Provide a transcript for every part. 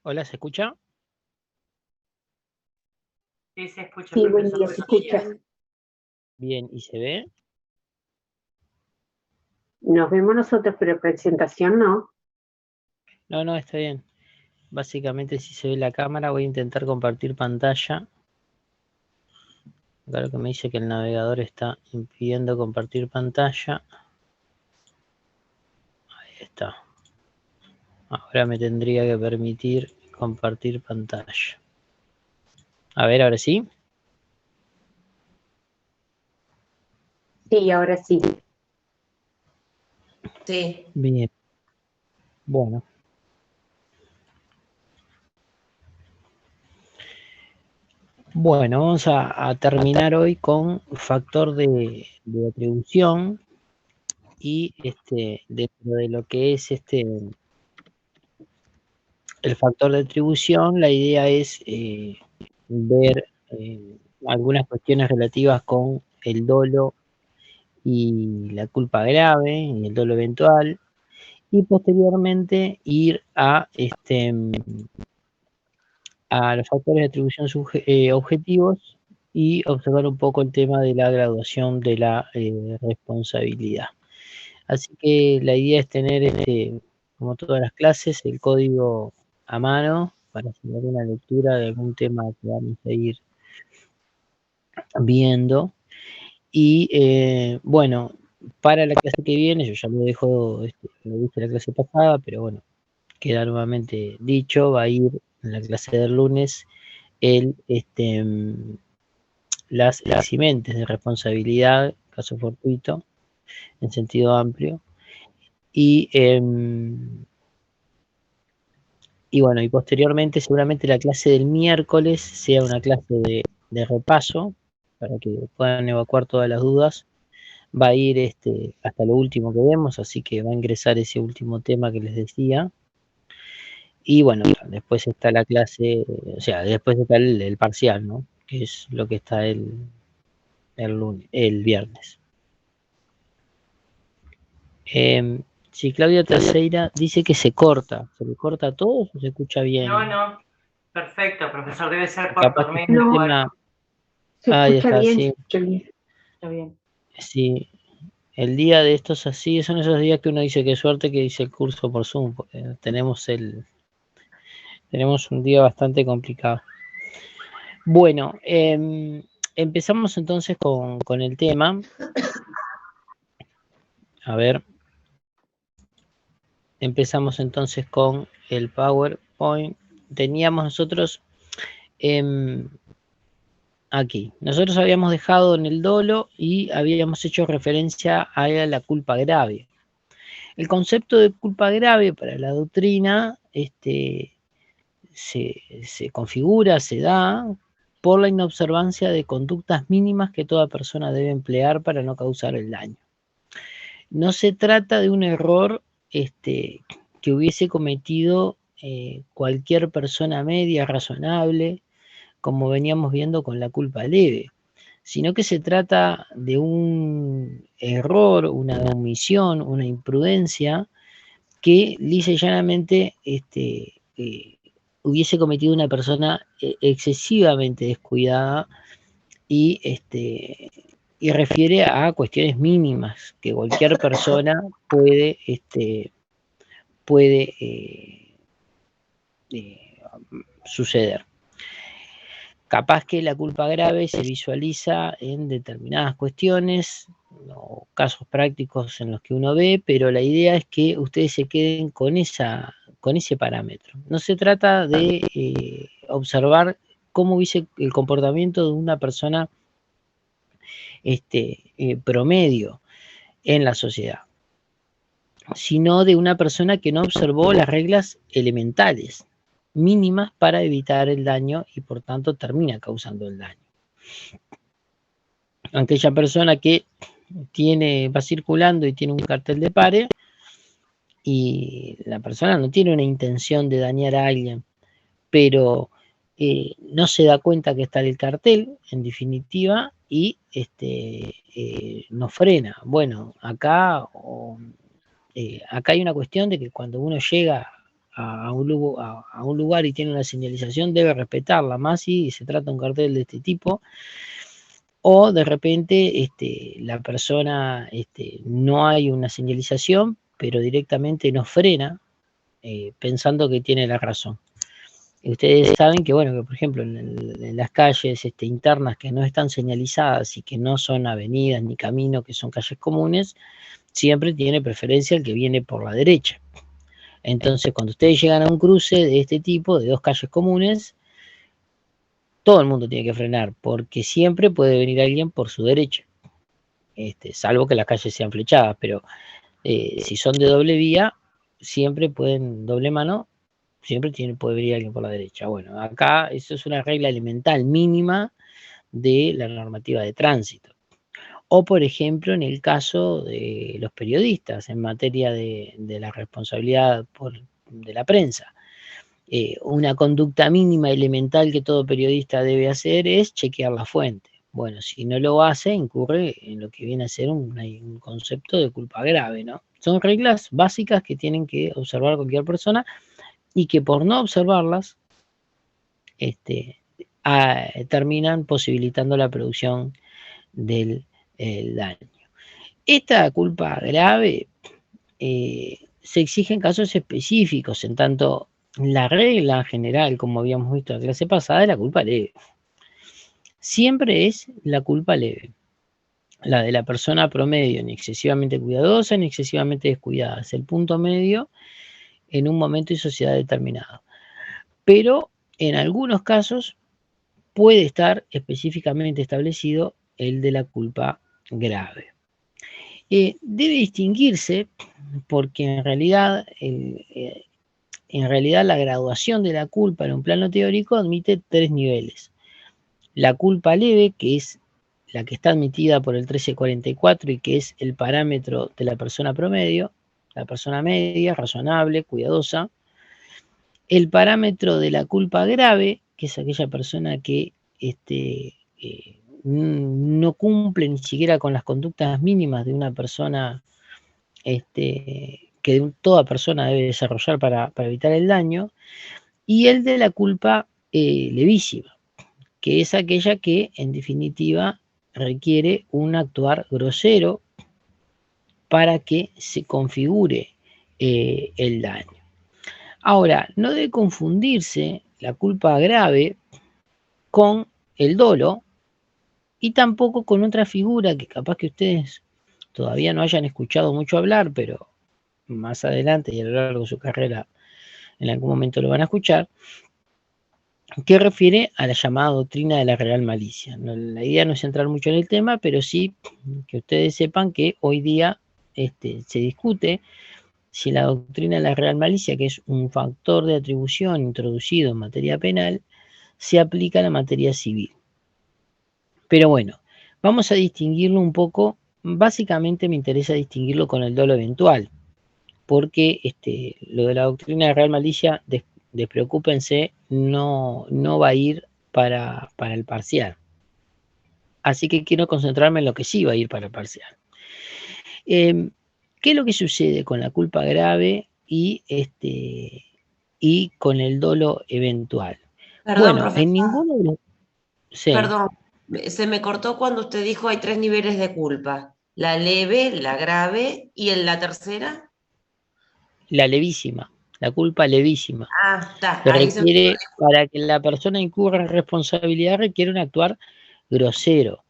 Hola, ¿se escucha? Sí, se escucha, Sí, buen profesor. día, se escucha. Bien, ¿y se ve? Nos vemos nosotros, pero presentación no. No, no, está bien. Básicamente, si se ve la cámara, voy a intentar compartir pantalla. Claro que me dice que el navegador está impidiendo compartir pantalla. Ahí está. Ahora me tendría que permitir compartir pantalla. A ver, ahora sí. Sí, ahora sí. Sí. Bien. Bueno. Bueno, vamos a terminar hoy con factor de atribución y dentro de lo que es el factor de atribución, la idea es ver algunas cuestiones relativas con el dolo y la culpa grave y el dolo eventual, y posteriormente ir a los factores de atribución objetivos y observar un poco el tema de la graduación de la responsabilidad. Así que la idea es tener, como todas las clases, el código a mano para hacer una lectura de algún tema que vamos a ir viendo. Y bueno, para la clase que viene, yo ya lo dejo, lo dije la clase pasada, pero bueno, queda nuevamente dicho, va a ir en la clase del lunes el, las eximentes de responsabilidad, caso fortuito, en sentido amplio, y bueno, y posteriormente seguramente la clase del miércoles sea una clase de repaso, para que puedan evacuar todas las dudas. Va a ir hasta lo último que vemos, así que va a ingresar ese último tema que les decía. Y bueno, después está la clase, o sea, después está el parcial, ¿no? Que es lo que está el viernes. Si Claudia Terceira dice que se corta, ¿se le corta todo o se escucha bien? No, perfecto, profesor, debe ser por Capaz que es tormenta un o tema. algo. Se Ahí escucha está, bien, sí. se escucha bien. Está bien. Sí, el día de estos así, son esos días que uno dice qué suerte que hice el curso por Zoom, porque tenemos un día bastante complicado. Bueno, empezamos entonces con el tema. A ver, empezamos entonces con el PowerPoint. Teníamos nosotros aquí. Nosotros habíamos dejado en el dolo y habíamos hecho referencia a la culpa grave. El concepto de culpa grave para la doctrina se configura, se da por la inobservancia de conductas mínimas que toda persona debe emplear para no causar el daño. No se trata de un error que hubiese cometido cualquier persona media, razonable, como veníamos viendo con la culpa leve, sino que se trata de un error, una omisión, una imprudencia que lisa y llanamente hubiese cometido una persona excesivamente descuidada y, y refiere a cuestiones mínimas que cualquier persona puede suceder. Capaz que la culpa grave se visualiza en determinadas cuestiones o casos prácticos en los que uno ve, pero la idea es que ustedes se queden con ese parámetro. No se trata de observar cómo hubiese el comportamiento de una persona promedio en la sociedad, sino de una persona que no observó las reglas elementales, mínimas para evitar el daño y por tanto termina causando el daño. Aquella persona que va circulando y tiene un cartel de pare y la persona no tiene una intención de dañar a alguien, pero no se da cuenta que está el cartel, en definitiva, y no frena. Bueno, acá hay una cuestión de que cuando uno llega a un lugar y tiene una señalización, debe respetarla, más si se trata de un cartel de este tipo, o de repente la persona, no hay una señalización, pero directamente nos frena pensando que tiene la razón. Ustedes saben que, bueno, que por ejemplo en las calles internas que no están señalizadas y que no son avenidas ni caminos, que son calles comunes, siempre tiene preferencia el que viene por la derecha. Entonces, cuando ustedes llegan a un cruce de este tipo, de dos calles comunes, todo el mundo tiene que frenar, porque siempre puede venir alguien por su derecha, salvo que las calles sean flechadas, pero si son de doble vía, siempre pueden, doble mano, siempre puede venir alguien por la derecha. Bueno, acá eso es una regla elemental mínima de la normativa de tránsito. O, por ejemplo, en el caso de los periodistas, en materia de la responsabilidad de la prensa. Una conducta mínima elemental que todo periodista debe hacer es chequear la fuente. Bueno, si no lo hace, incurre en lo que viene a ser un concepto de culpa grave, ¿no? Son reglas básicas que tienen que observar cualquier persona y que por no observarlas terminan posibilitando la producción del daño. Esta culpa grave se exige en casos específicos, en tanto la regla general, como habíamos visto en la clase pasada, es la culpa leve. Siempre es la culpa leve, la de la persona promedio, ni excesivamente cuidadosa ni excesivamente descuidada. Es el punto medio en un momento y sociedad determinado. Pero en algunos casos puede estar específicamente establecido el de la culpa grave. Debe distinguirse porque en realidad la graduación de la culpa en un plano teórico admite 3 niveles. La culpa leve, que es la que está admitida por el 1344 y que es el parámetro de la persona promedio, la persona media, razonable, cuidadosa. El parámetro de la culpa grave, que es aquella persona que no cumple ni siquiera con las conductas mínimas de una persona que toda persona debe desarrollar para evitar el daño, y el de la culpa levísima, que es aquella que en definitiva requiere un actuar grosero para que se configure el daño. Ahora, no debe confundirse la culpa grave con el dolo y tampoco con otra figura que capaz que ustedes todavía no hayan escuchado mucho hablar, pero más adelante y a lo largo de su carrera en algún momento lo van a escuchar, que refiere a la llamada doctrina de la real malicia. La idea no es entrar mucho en el tema, pero sí que ustedes sepan que hoy día se discute si la doctrina de la real malicia, que es un factor de atribución introducido en materia penal, se aplica a la materia civil. Pero bueno, vamos a distinguirlo un poco. Básicamente me interesa distinguirlo con el dolo eventual, porque lo de la doctrina de real malicia, despreocúpense, no va a ir para el parcial. Así que quiero concentrarme en lo que sí va a ir para el parcial. ¿Qué es lo que sucede con la culpa grave y con el dolo eventual? Perdón, Bueno, profesor. en ninguno de los... Sí. Perdón, se me cortó cuando usted dijo hay 3 niveles de culpa. La leve, la grave y en la tercera. La levísima, la culpa levísima. Ah, está. Que Ahí requiere, para que la persona incurra en responsabilidad, requiere un actuar grosero.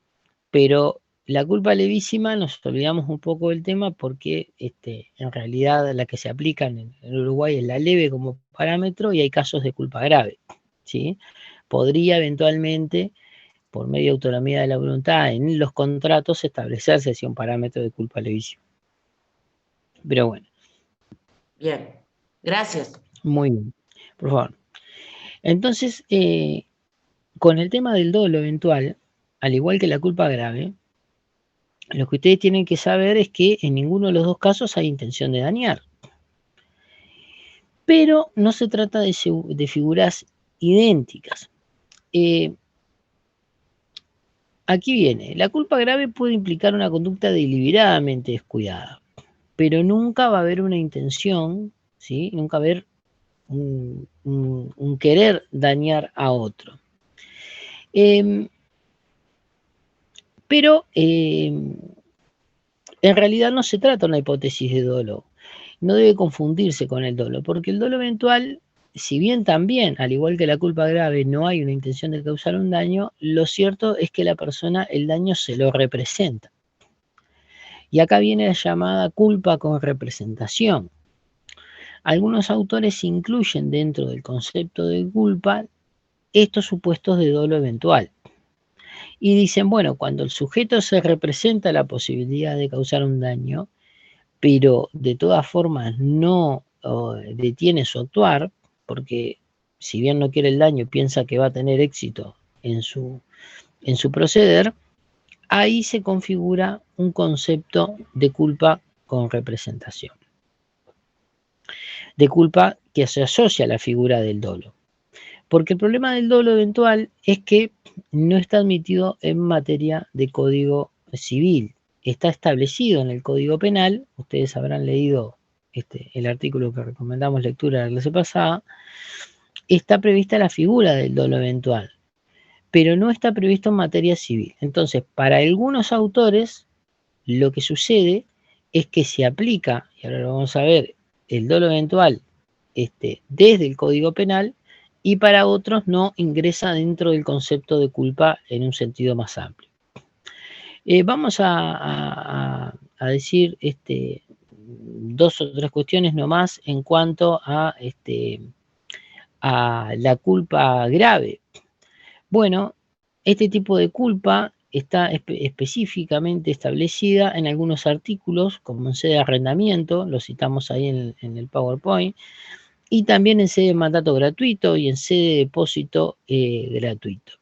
Pero la culpa levísima, nos olvidamos un poco del tema porque en realidad la que se aplica en Uruguay es la leve como parámetro y hay casos de culpa grave, ¿sí? Podría eventualmente, por medio de autonomía de la voluntad, en los contratos establecerse así un parámetro de culpa levísima. Pero bueno. Bien, gracias. Muy bien, por favor. Entonces, con el tema del dolo eventual, al igual que la culpa grave, lo que ustedes tienen que saber es que en ninguno de los dos casos hay intención de dañar. Pero no se trata de figuras idénticas. Aquí viene, la culpa grave puede implicar una conducta deliberadamente descuidada, pero nunca va a haber una intención, ¿sí? Nunca va a haber un querer dañar a otro. Pero en realidad no se trata de una hipótesis de dolo. No debe confundirse con el dolo, porque el dolo eventual, si bien también, al igual que la culpa grave, no hay una intención de causar un daño, lo cierto es que la persona el daño se lo representa. Y acá viene la llamada culpa con representación. Algunos autores incluyen dentro del concepto de culpa estos supuestos de dolo eventual. Y dicen, bueno, cuando el sujeto se representa la posibilidad de causar un daño, pero de todas formas no detiene su actuar, porque si bien no quiere el daño, piensa que va a tener éxito en su proceder, ahí se configura un concepto de culpa con representación. De culpa que se asocia a la figura del dolo. Porque el problema del dolo eventual es que no está admitido en materia de código civil. Está establecido en el Código Penal. Ustedes habrán leído el artículo que recomendamos lectura la clase pasada. Está prevista la figura del dolo eventual, pero no está previsto en materia civil. Entonces, para algunos autores, lo que sucede es que se aplica, y ahora lo vamos a ver, el dolo eventual desde el Código Penal, y para otros no ingresa dentro del concepto de culpa en un sentido más amplio. Vamos a decir dos o tres cuestiones nomás en cuanto a la culpa grave. Bueno, este tipo de culpa está específicamente establecida en algunos artículos, como en sede de arrendamiento, lo citamos ahí en el PowerPoint, y también en sede de mandato gratuito y en sede de depósito gratuito.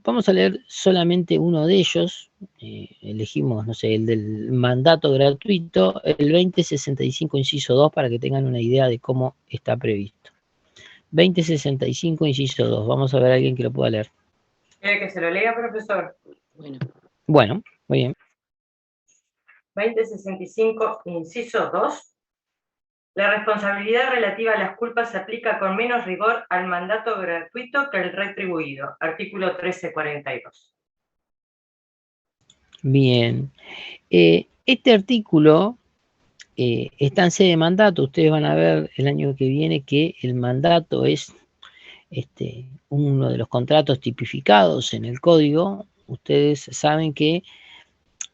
Vamos a leer solamente uno de ellos. Elegimos, no sé, el del mandato gratuito, el 2065 inciso 2, para que tengan una idea de cómo está previsto. 2065 inciso 2. Vamos a ver a alguien que lo pueda leer. ¿Quiere que se lo lea, profesor? Bueno, muy bien. 2065 inciso 2. La responsabilidad relativa a las culpas se aplica con menos rigor al mandato gratuito que al retribuido. Artículo 1342. Bien. Este artículo está en sede de mandato. Ustedes van a ver el año que viene que el mandato es uno de los contratos tipificados en el código. Ustedes saben que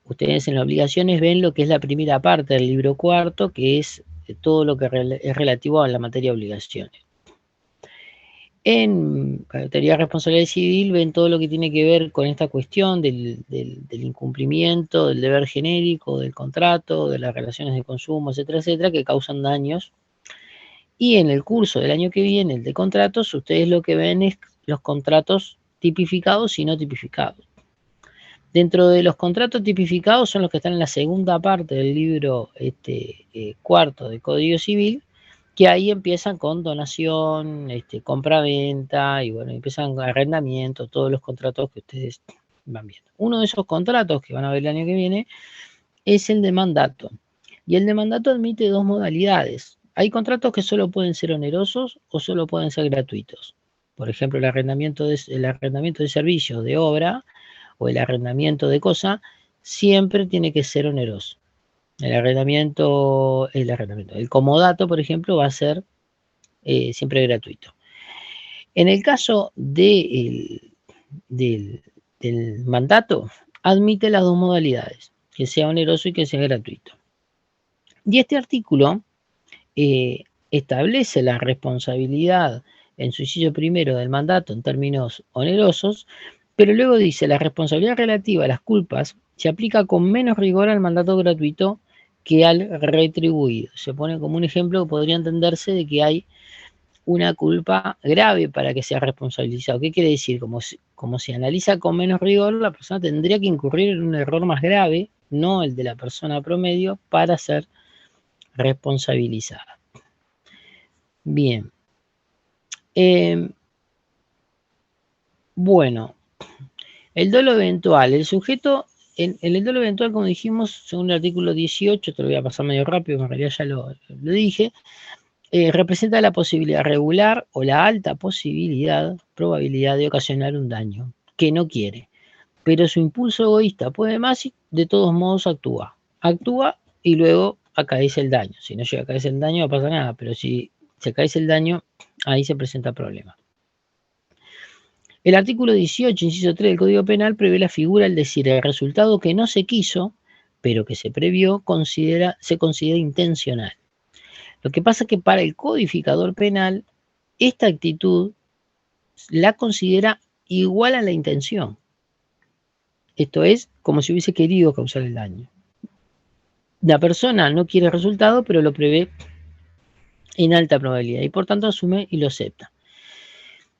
ustedes en las obligaciones ven lo que es la primera parte del libro cuarto, que es todo lo que es relativo a la materia de obligaciones. En teoría de responsabilidad civil ven todo lo que tiene que ver con esta cuestión del incumplimiento, del deber genérico, del contrato, de las relaciones de consumo, etcétera, etcétera, que causan daños. Y en el curso del año que viene, el de contratos, ustedes lo que ven es los contratos tipificados y no tipificados. Dentro de los contratos tipificados son los que están en la segunda parte del libro cuarto de Código Civil, que ahí empiezan con donación, compra-venta, y bueno, empiezan arrendamiento, todos los contratos que ustedes van viendo. Uno de esos contratos que van a ver el año que viene es el de mandato. Y el de mandato admite dos modalidades. Hay contratos que solo pueden ser onerosos o solo pueden ser gratuitos. Por ejemplo, el arrendamiento de servicios de obra o el arrendamiento de cosa siempre tiene que ser oneroso. El comodato, por ejemplo, va a ser siempre gratuito. En el caso del mandato, admite las dos modalidades, que sea oneroso y que sea gratuito. Y este artículo establece la responsabilidad en su inciso primero del mandato en términos onerosos, pero luego dice la responsabilidad relativa a las culpas se aplica con menos rigor al mandato gratuito que al retribuido. Se pone como un ejemplo que podría entenderse de que hay una culpa grave para que sea responsabilizado. ¿Qué quiere decir? Como se analiza con menos rigor, la persona tendría que incurrir en un error más grave, no el de la persona promedio, para ser responsabilizada. Bien. Bueno, el dolo eventual. El sujeto, en el dolo eventual, como dijimos, según el artículo 18, te lo voy a pasar medio rápido, en realidad ya lo dije, representa la posibilidad regular o la alta probabilidad de ocasionar un daño que no quiere, pero su impulso egoísta puede más y de todos modos actúa y luego acaece el daño. Si no llega a acaecer el daño no pasa nada, pero si se acaece el daño, ahí se presenta el problema. El artículo 18, inciso 3 del Código Penal prevé la figura, al decir el resultado que no se quiso, pero que se previó, se considera intencional. Lo que pasa es que para el codificador penal, esta actitud la considera igual a la intención. Esto es, como si hubiese querido causar el daño. La persona no quiere el resultado, pero lo prevé en alta probabilidad y por tanto asume y lo acepta.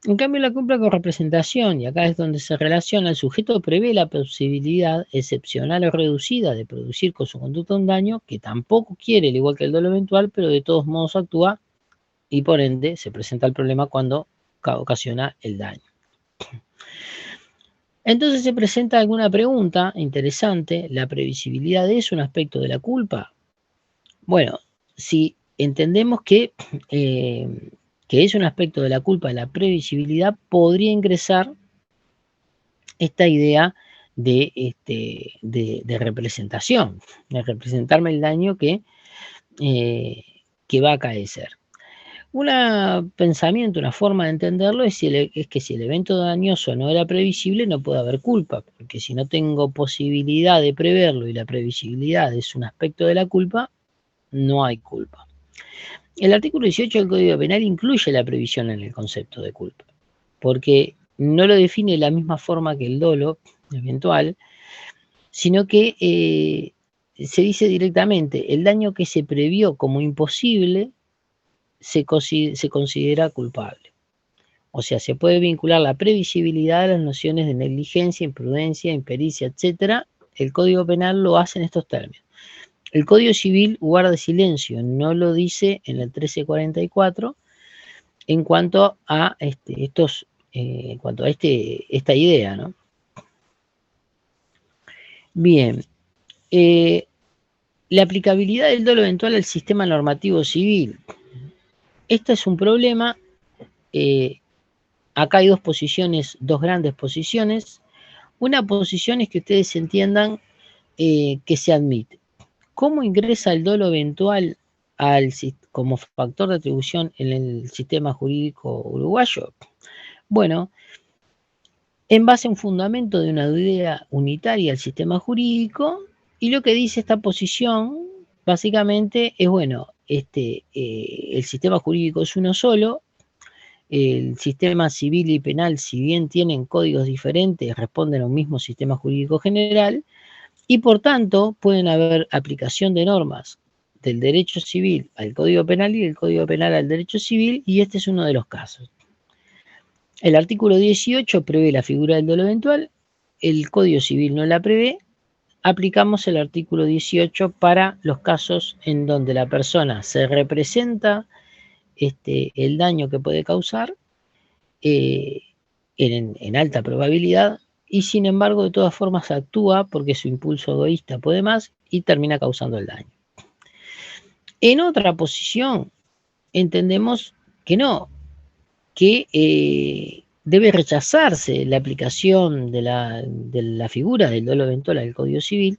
En cambio, la culpa con representación, y acá es donde se relaciona, el sujeto prevé la posibilidad excepcional o reducida de producir con su conducta un daño que tampoco quiere, al igual que el dolo eventual, pero de todos modos actúa y por ende se presenta el problema cuando ocasiona el daño. Entonces se presenta alguna pregunta interesante. ¿La previsibilidad es un aspecto de la culpa? Bueno, si entendemos que es un aspecto de la culpa, la previsibilidad, podría ingresar esta idea de representación, de representarme el daño que va a acaecer. Un pensamiento, una forma de entenderlo es que si el evento dañoso no era previsible, no puede haber culpa, porque si no tengo posibilidad de preverlo y la previsibilidad es un aspecto de la culpa, no hay culpa. El artículo 18 del Código Penal incluye la previsión en el concepto de culpa, porque no lo define de la misma forma que el dolo eventual, sino que se dice directamente, el daño que se previó como imposible se considera culpable. O sea, se puede vincular la previsibilidad a las nociones de negligencia, imprudencia, impericia, etc. El Código Penal lo hace en estos términos. El Código Civil guarda silencio, no lo dice en el 1344 en cuanto a esta idea, ¿no? Bien, la aplicabilidad del dolo eventual al sistema normativo civil. Este es un problema. Acá hay dos grandes posiciones. Una posición es que ustedes entiendan que se admite. ¿Cómo ingresa el dolo eventual como factor de atribución en el sistema jurídico uruguayo? Bueno, en base a un fundamento de una idea unitaria al sistema jurídico, y lo que dice esta posición básicamente es, bueno, el sistema jurídico es uno solo, el sistema civil y penal, si bien tienen códigos diferentes, responden a un mismo sistema jurídico general, y por tanto pueden haber aplicación de normas del derecho civil al Código Penal y del Código Penal al derecho civil, y este es uno de los casos. El artículo 18 prevé la figura del dolo eventual, el Código Civil no la prevé, aplicamos el artículo 18 para los casos en donde la persona se representa el daño que puede causar en alta probabilidad, y sin embargo de todas formas actúa porque su impulso egoísta puede más y termina causando el daño. En otra posición entendemos que no, que debe rechazarse la aplicación de la figura del dolo eventual al Código Civil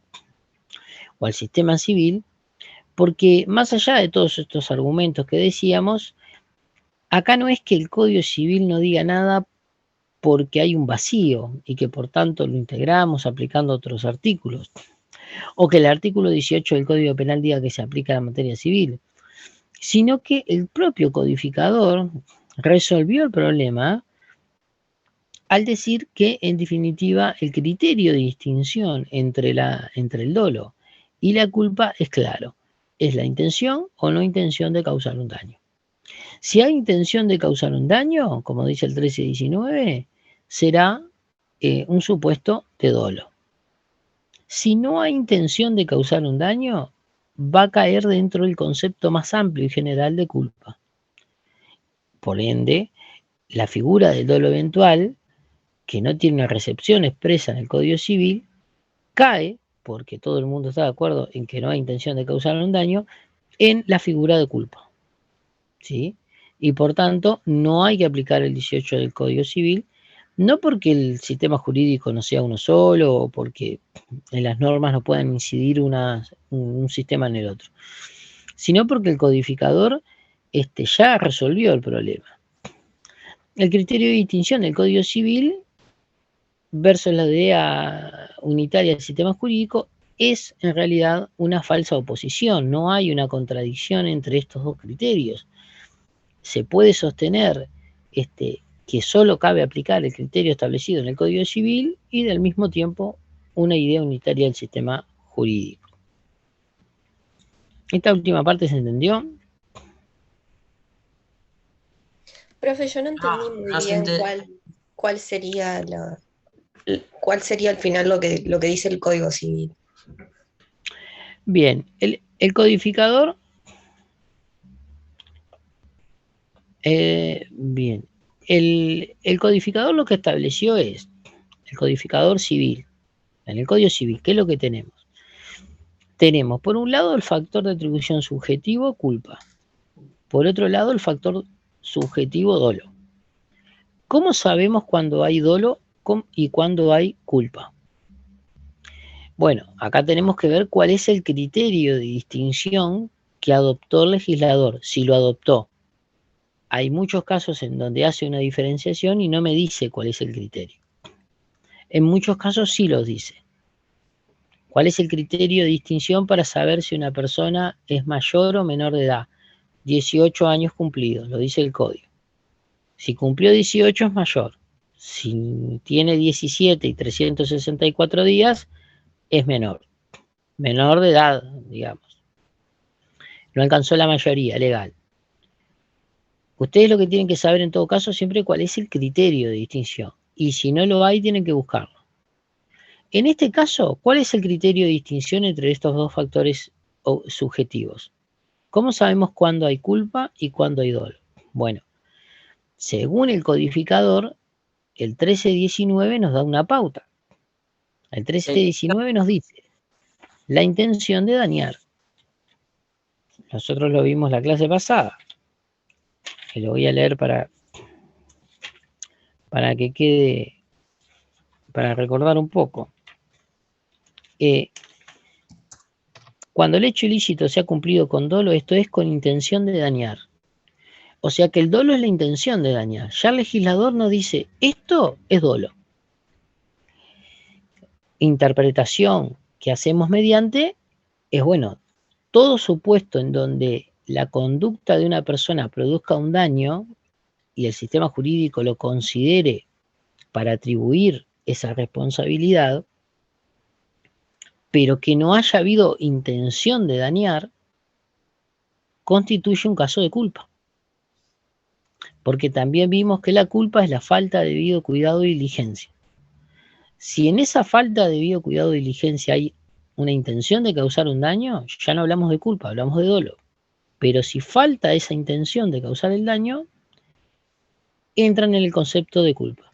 o al sistema civil, porque más allá de todos estos argumentos que decíamos, acá no es que el Código Civil no diga nada porque hay un vacío y que por tanto lo integramos aplicando otros artículos, o que el artículo 18 del Código Penal diga que se aplica a la materia civil, sino que el propio codificador resolvió el problema al decir que en definitiva el criterio de distinción entre el dolo y la culpa es claro, es la intención o no intención de causar un daño. Si hay intención de causar un daño, como dice el 1319, será un supuesto de dolo. Si no hay intención de causar un daño, va a caer dentro del concepto más amplio y general de culpa. Por ende, la figura del dolo eventual, que no tiene una recepción expresa en el Código Civil, cae, porque todo el mundo está de acuerdo en que no hay intención de causar un daño, en la figura de culpa. ¿sí? Y por tanto, no hay que aplicar el 18 del Código Civil, no porque el sistema jurídico no sea uno solo o porque en las normas no puedan incidir un sistema en el otro, sino porque el codificador ya resolvió el problema. El criterio de distinción del Código Civil versus la idea unitaria del sistema jurídico es en realidad una falsa oposición, no hay una contradicción entre estos dos criterios. Se puede sostener que solo cabe aplicar el criterio establecido en el Código Civil y del mismo tiempo una idea unitaria del sistema jurídico. ¿Esta última parte se entendió? Profe, yo no entendí muy bien cuál sería al final lo que dice el Código Civil. Bien, el codificador, bien, el codificador lo que estableció es, el codificador civil, en el Código Civil, ¿qué es lo que tenemos? Tenemos, por un lado, el factor de atribución subjetivo, culpa. Por otro lado, el factor subjetivo, dolo. ¿Cómo sabemos cuándo hay dolo y cuándo hay culpa? Bueno, acá tenemos que ver cuál es el criterio de distinción que adoptó el legislador, si lo adoptó. Hay muchos casos en donde hace una diferenciación y no me dice cuál es el criterio. En muchos casos sí lo dice. ¿Cuál es el criterio de distinción para saber si una persona es mayor o menor de edad? 18 años cumplidos, lo dice el código. Si cumplió 18 es mayor. Si tiene 17 y 364 días, es menor. Menor de edad, digamos. No alcanzó la mayoría legal. Ustedes lo que tienen que saber en todo caso siempre cuál es el criterio de distinción. Y si no lo hay, tienen que buscarlo. En este caso, ¿cuál es el criterio de distinción entre estos dos factores subjetivos? ¿Cómo sabemos cuándo hay culpa y cuándo hay dolo? Bueno, según el codificador, el 1319 nos da una pauta. El 1319 nos dice la intención de dañar. Nosotros lo vimos la clase pasada. Que lo voy a leer para que quede, para recordar un poco. Cuando el hecho ilícito se ha cumplido con dolo, esto es con intención de dañar. O sea que el dolo es la intención de dañar. Ya el legislador no dice, esto es dolo. Interpretación que hacemos mediante es, bueno, todo supuesto en donde la conducta de una persona produzca un daño y el sistema jurídico lo considere para atribuir esa responsabilidad, pero que no haya habido intención de dañar, constituye un caso de culpa. Porque también vimos que la culpa es la falta de debido cuidado y diligencia. Si en esa falta de debido cuidado y diligencia hay una intención de causar un daño, ya no hablamos de culpa, hablamos de dolo. Pero si falta esa intención de causar el daño, entran en el concepto de culpa.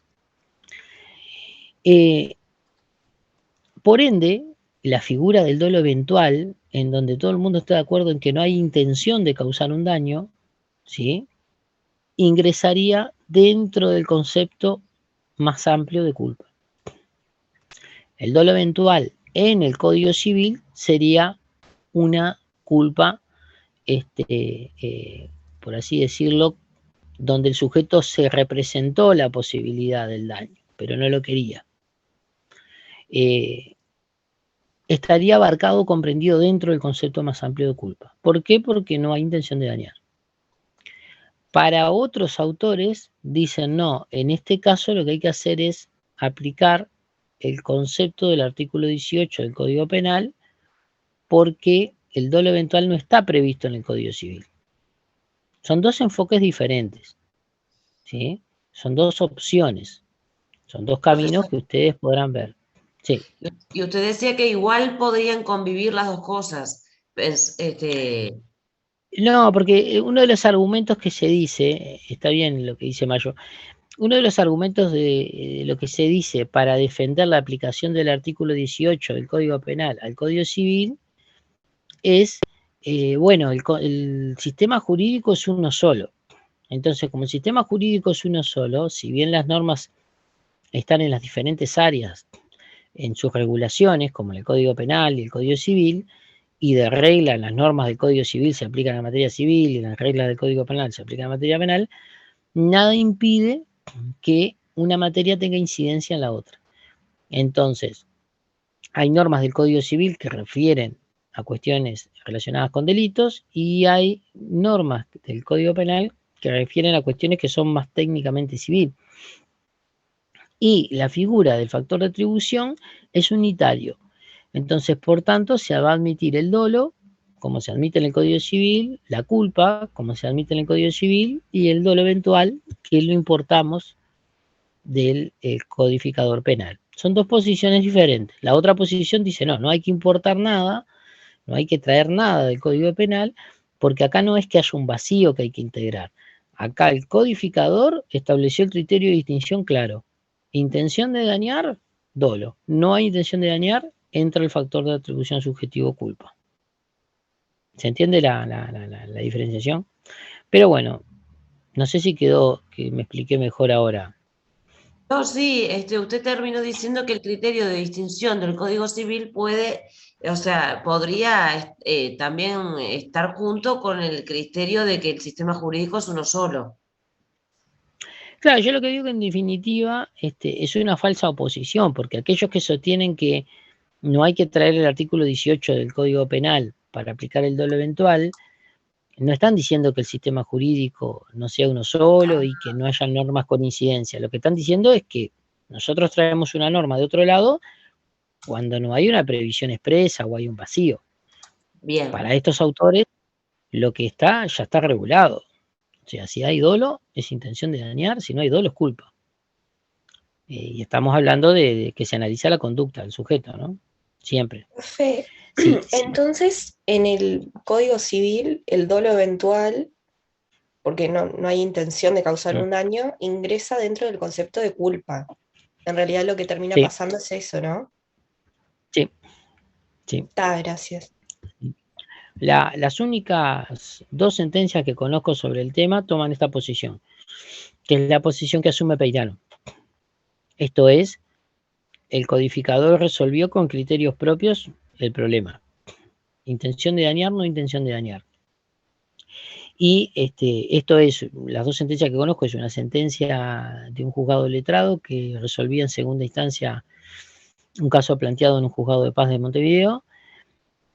Por ende, la figura del dolo eventual, en donde todo el mundo está de acuerdo en que no hay intención de causar un daño, ¿sí?, ingresaría dentro del concepto más amplio de culpa. El dolo eventual en el Código Civil sería una culpa, por así decirlo, donde el sujeto se representó la posibilidad del daño, pero no lo quería. Estaría abarcado, comprendido dentro del concepto más amplio de culpa. ¿Por qué? Porque no hay intención de dañar. Para otros autores dicen, no, en este caso lo que hay que hacer es aplicar el concepto del artículo 18 del Código Penal porque el dolo eventual no está previsto en el Código Civil. Son dos enfoques diferentes, ¿sí? Son dos opciones, son dos caminos que ustedes podrán ver. Sí. Y usted decía que igual podrían convivir las dos cosas. No, porque uno de los argumentos que se dice, está bien lo que dice Mayo, uno de los argumentos de lo que se dice para defender la aplicación del artículo 18 del Código Penal al Código Civil es bueno, el sistema jurídico es uno solo. Entonces, como el sistema jurídico es uno solo, si bien las normas están en las diferentes áreas, en sus regulaciones, como el Código Penal y el Código Civil, y de regla las normas del Código Civil se aplican a materia civil y las reglas del Código Penal se aplican a materia penal, nada impide que una materia tenga incidencia en la otra. Entonces, hay normas del Código Civil que refieren a cuestiones relacionadas con delitos y hay normas del Código Penal que refieren a cuestiones que son más técnicamente civil. Y la figura del factor de atribución es unitario. Entonces, por tanto, se va a admitir el dolo, como se admite en el Código Civil, la culpa, como se admite en el Código Civil, y el dolo eventual, que lo importamos del codificador penal. Son dos posiciones diferentes. La otra posición dice, no hay que importar nada, no hay que traer nada del Código Penal, porque acá no es que haya un vacío que hay que integrar. Acá el codificador estableció el criterio de distinción claro. Intención de dañar, dolo. No hay intención de dañar, entra el factor de atribución subjetivo culpa. ¿Se entiende la diferenciación? Pero bueno, no sé si quedó, que me expliqué mejor ahora. No, sí, usted terminó diciendo que el criterio de distinción del Código Civil puede, o sea, podría también estar junto con el criterio de que el sistema jurídico es uno solo. Claro, yo lo que digo que en definitiva es una falsa oposición, porque aquellos que sostienen que no hay que traer el artículo 18 del Código Penal para aplicar el dolo eventual, no están diciendo que el sistema jurídico no sea uno solo y que no haya normas con incidencia. Lo que están diciendo es que nosotros traemos una norma de otro lado cuando no hay una previsión expresa o hay un vacío. Bien. Para estos autores, lo que está ya está regulado. O sea, si hay dolo, es intención de dañar, si no hay dolo, es culpa. Y estamos hablando de que se analiza la conducta del sujeto, ¿no? Siempre. Profe, Sí. entonces, en el Código Civil, el dolo eventual, porque no hay intención de causar un daño, ingresa dentro del concepto de culpa. En realidad lo que termina pasando es eso, ¿no? Sí. Gracias. Las únicas dos sentencias que conozco sobre el tema toman esta posición, que es la posición que asume Peirano. Esto es, el codificador resolvió con criterios propios el problema. Intención de dañar, no intención de dañar. Y esto es, las dos sentencias que conozco, es una sentencia de un juzgado letrado que resolvía en segunda instancia un caso planteado en un juzgado de paz de Montevideo,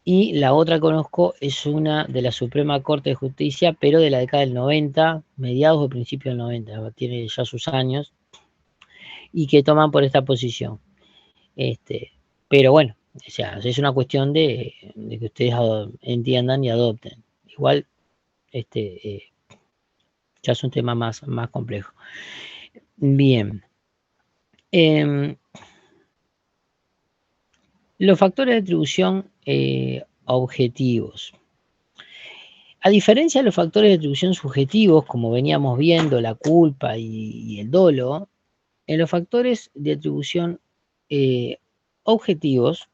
y la otra que conozco es una de la Suprema Corte de Justicia, pero de la década del 90, mediados o principios del 90, tiene ya sus años, y que toman por esta posición. Pero bueno, o sea, es una cuestión de que ustedes entiendan y adopten. Igual, ya es un tema más complejo. Bien. Los factores de atribución objetivos. A diferencia de los factores de atribución subjetivos, como veníamos viendo, la culpa y el dolo, en los factores de atribución objetivos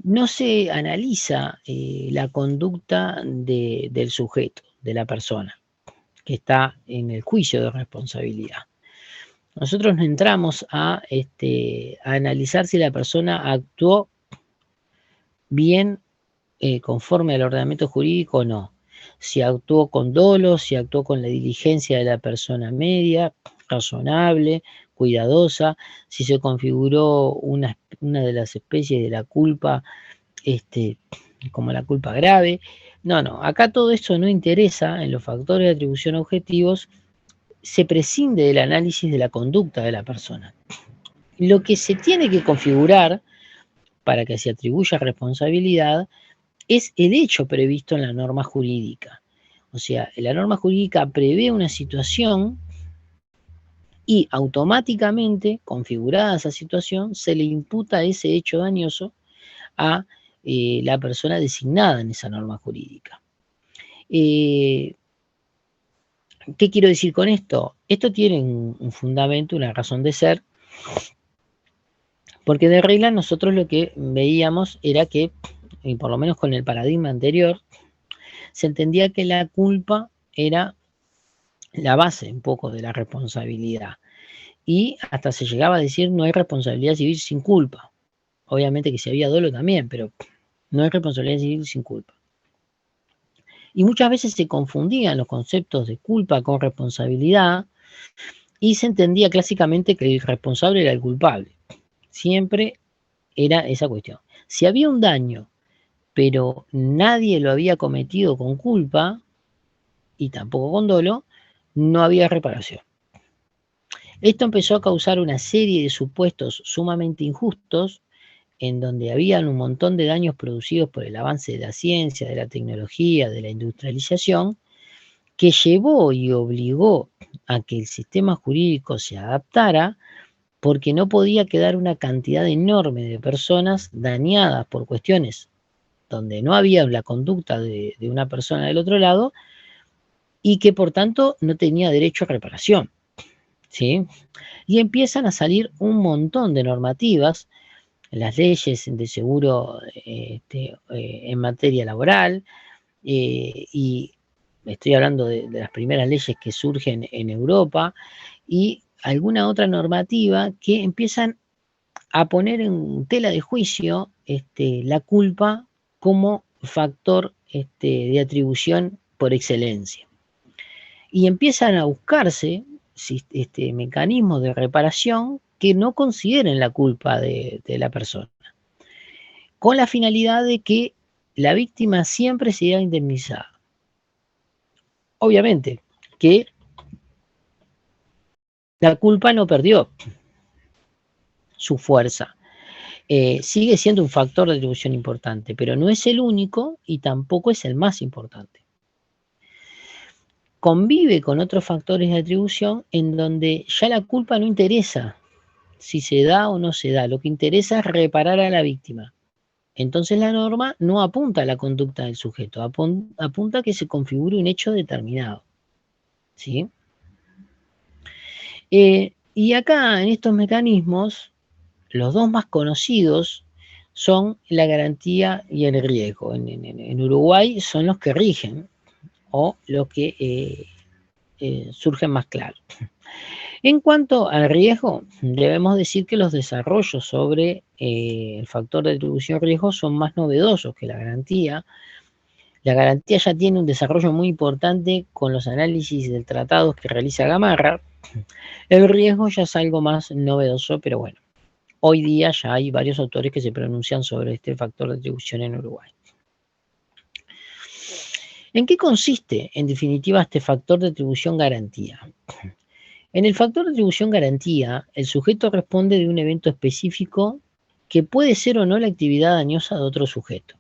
no se analiza la conducta del sujeto, de la persona, que está en el juicio de responsabilidad. Nosotros no entramos a analizar si la persona actuó bien conforme al ordenamiento jurídico o no. Si actuó con dolo, si actuó con la diligencia de la persona media, razonable, cuidadosa, si se configuró una de las especies de la culpa como la culpa grave. No, acá todo esto no interesa. En los factores de atribución objetivos se prescinde del análisis de la conducta de la persona. Lo que se tiene que configurar para que se atribuya responsabilidad es el hecho previsto en la norma jurídica. O sea, la norma jurídica prevé una situación y automáticamente, configurada esa situación, se le imputa ese hecho dañoso a la persona designada en esa norma jurídica. ¿Qué quiero decir con esto? Esto tiene un fundamento, una razón de ser, porque de regla nosotros lo que veíamos era que y por lo menos con el paradigma anterior, se entendía que la culpa era la base un poco de la responsabilidad. Y hasta se llegaba a decir no hay responsabilidad civil sin culpa. Obviamente que si había dolo también, pero no hay responsabilidad civil sin culpa. Y muchas veces se confundían los conceptos de culpa con responsabilidad y se entendía clásicamente que el responsable era el culpable. Siempre era esa cuestión. Si había un daño, pero nadie lo había cometido con culpa y tampoco con dolo, no había reparación. Esto empezó a causar una serie de supuestos sumamente injustos en donde habían un montón de daños producidos por el avance de la ciencia, de la tecnología, de la industrialización, que llevó y obligó a que el sistema jurídico se adaptara porque no podía quedar una cantidad enorme de personas dañadas por cuestiones donde no había la conducta de una persona del otro lado y que por tanto no tenía derecho a reparación, ¿sí? Y empiezan a salir un montón de normativas, las leyes de seguro en materia laboral, y estoy hablando de las primeras leyes que surgen en Europa, y alguna otra normativa que empiezan a poner en tela de juicio la culpa como factor de atribución por excelencia. Y empiezan a buscarse mecanismos de reparación que no consideren la culpa de la persona, con la finalidad de que la víctima siempre sea indemnizada. Obviamente que la culpa no perdió su fuerza. Sigue siendo un factor de atribución importante, pero no es el único y tampoco es el más importante. Convive con otros factores de atribución en donde ya la culpa no interesa si se da o no se da, lo que interesa es reparar a la víctima. Entonces la norma no apunta a la conducta del sujeto, apunta a que se configure un hecho determinado, ¿sí? Y acá en estos mecanismos, los dos más conocidos son la garantía y el riesgo. En Uruguay son los que rigen o los que surgen más claros. En cuanto al riesgo, debemos decir que los desarrollos sobre el factor de atribución riesgo son más novedosos que la garantía. La garantía ya tiene un desarrollo muy importante con los análisis de tratados que realiza Gamarra. El riesgo ya es algo más novedoso, pero bueno, hoy día ya hay varios autores que se pronuncian sobre este factor de atribución en Uruguay. ¿En qué consiste, en definitiva, este factor de atribución garantía? En el factor de atribución garantía, el sujeto responde de un evento específico que puede ser o no la actividad dañosa de otro sujeto.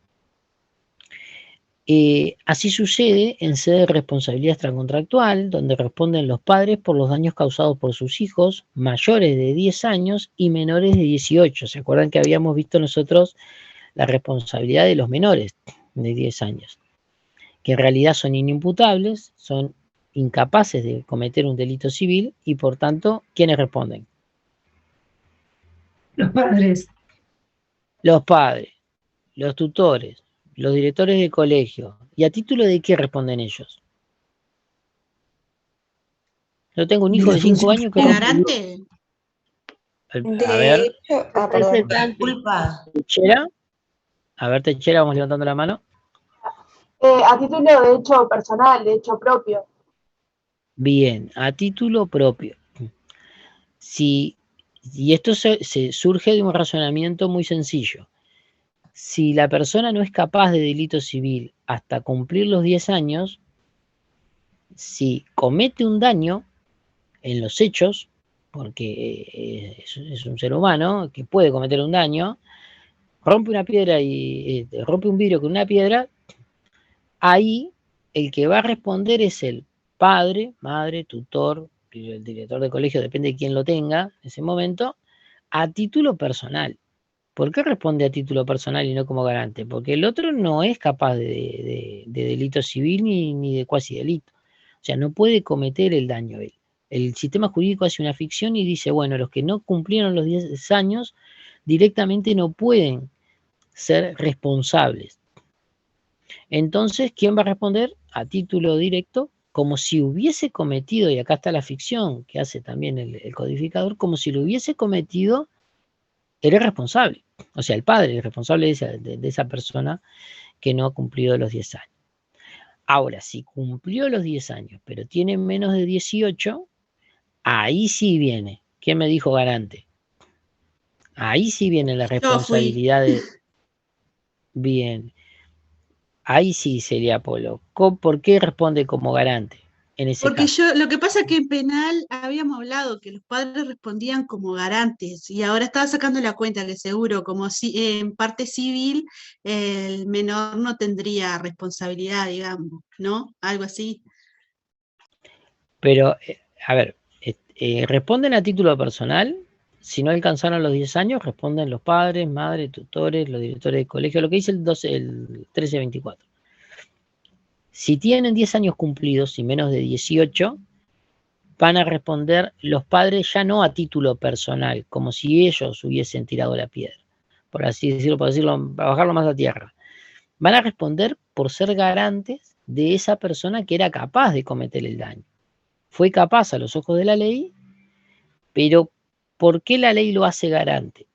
Así sucede en sede de responsabilidad extracontractual, donde responden los padres por los daños causados por sus hijos mayores de 10 años y menores de 18. ¿Se acuerdan que habíamos visto nosotros la responsabilidad de los menores de 10 años? Que en realidad son inimputables, son incapaces de cometer un delito civil y por tanto, ¿quiénes responden? Los padres. Los padres, los tutores, los directores de colegio. ¿Y a título de qué responden ellos? Yo tengo un hijo de 5 años que... ¿De garante? A ver, Perdón. Culpa. Techera. A ver, Techera, vamos levantando la mano. A título de hecho personal, de hecho propio. Bien, a título propio. Y esto se surge de un razonamiento muy sencillo. Si la persona no es capaz de delito civil hasta cumplir los 10 años, si comete un daño en los hechos, porque es un ser humano que puede cometer un daño, rompe una piedra y rompe un vidrio con una piedra, ahí el que va a responder es el padre, madre, tutor, el director de colegio, depende de quién lo tenga en ese momento, a título personal. ¿Por qué responde a título personal y no como garante? Porque el otro no es capaz de delito civil ni de cuasi delito. O sea, no puede cometer el daño él. El sistema jurídico hace una ficción y dice, bueno, los que no cumplieron los 10 años directamente no pueden ser responsables. Entonces, ¿quién va a responder? A título directo, como si hubiese cometido, y acá está la ficción que hace también el codificador, como si lo hubiese cometido, era responsable. O sea, el padre es responsable de esa persona que no ha cumplido los 10 años. Ahora, si cumplió los 10 años, pero tiene menos de 18, ahí sí viene. ¿Quién me dijo garante? Ahí sí viene la responsabilidad de... Bien. Ahí sí sería Polo. ¿Por qué responde como garante en ese Porque caso? lo que pasa es que en penal habíamos hablado que los padres respondían como garantes y ahora estaba sacando la cuenta que seguro como si en parte civil el menor no tendría responsabilidad, digamos, ¿no? Algo así. Pero, a ver, responden a título personal. Si no alcanzaron los 10 años, responden los padres, madres, tutores, los directores de colegio, lo que dice el 1324. Si tienen 10 años cumplidos y menos de 18, van a responder los padres ya no a título personal, como si ellos hubiesen tirado la piedra, por así decirlo, para bajarlo más a tierra. Van a responder por ser garantes de esa persona que era capaz de cometer el daño. Fue capaz a los ojos de la ley, pero ¿por qué la ley lo hace garante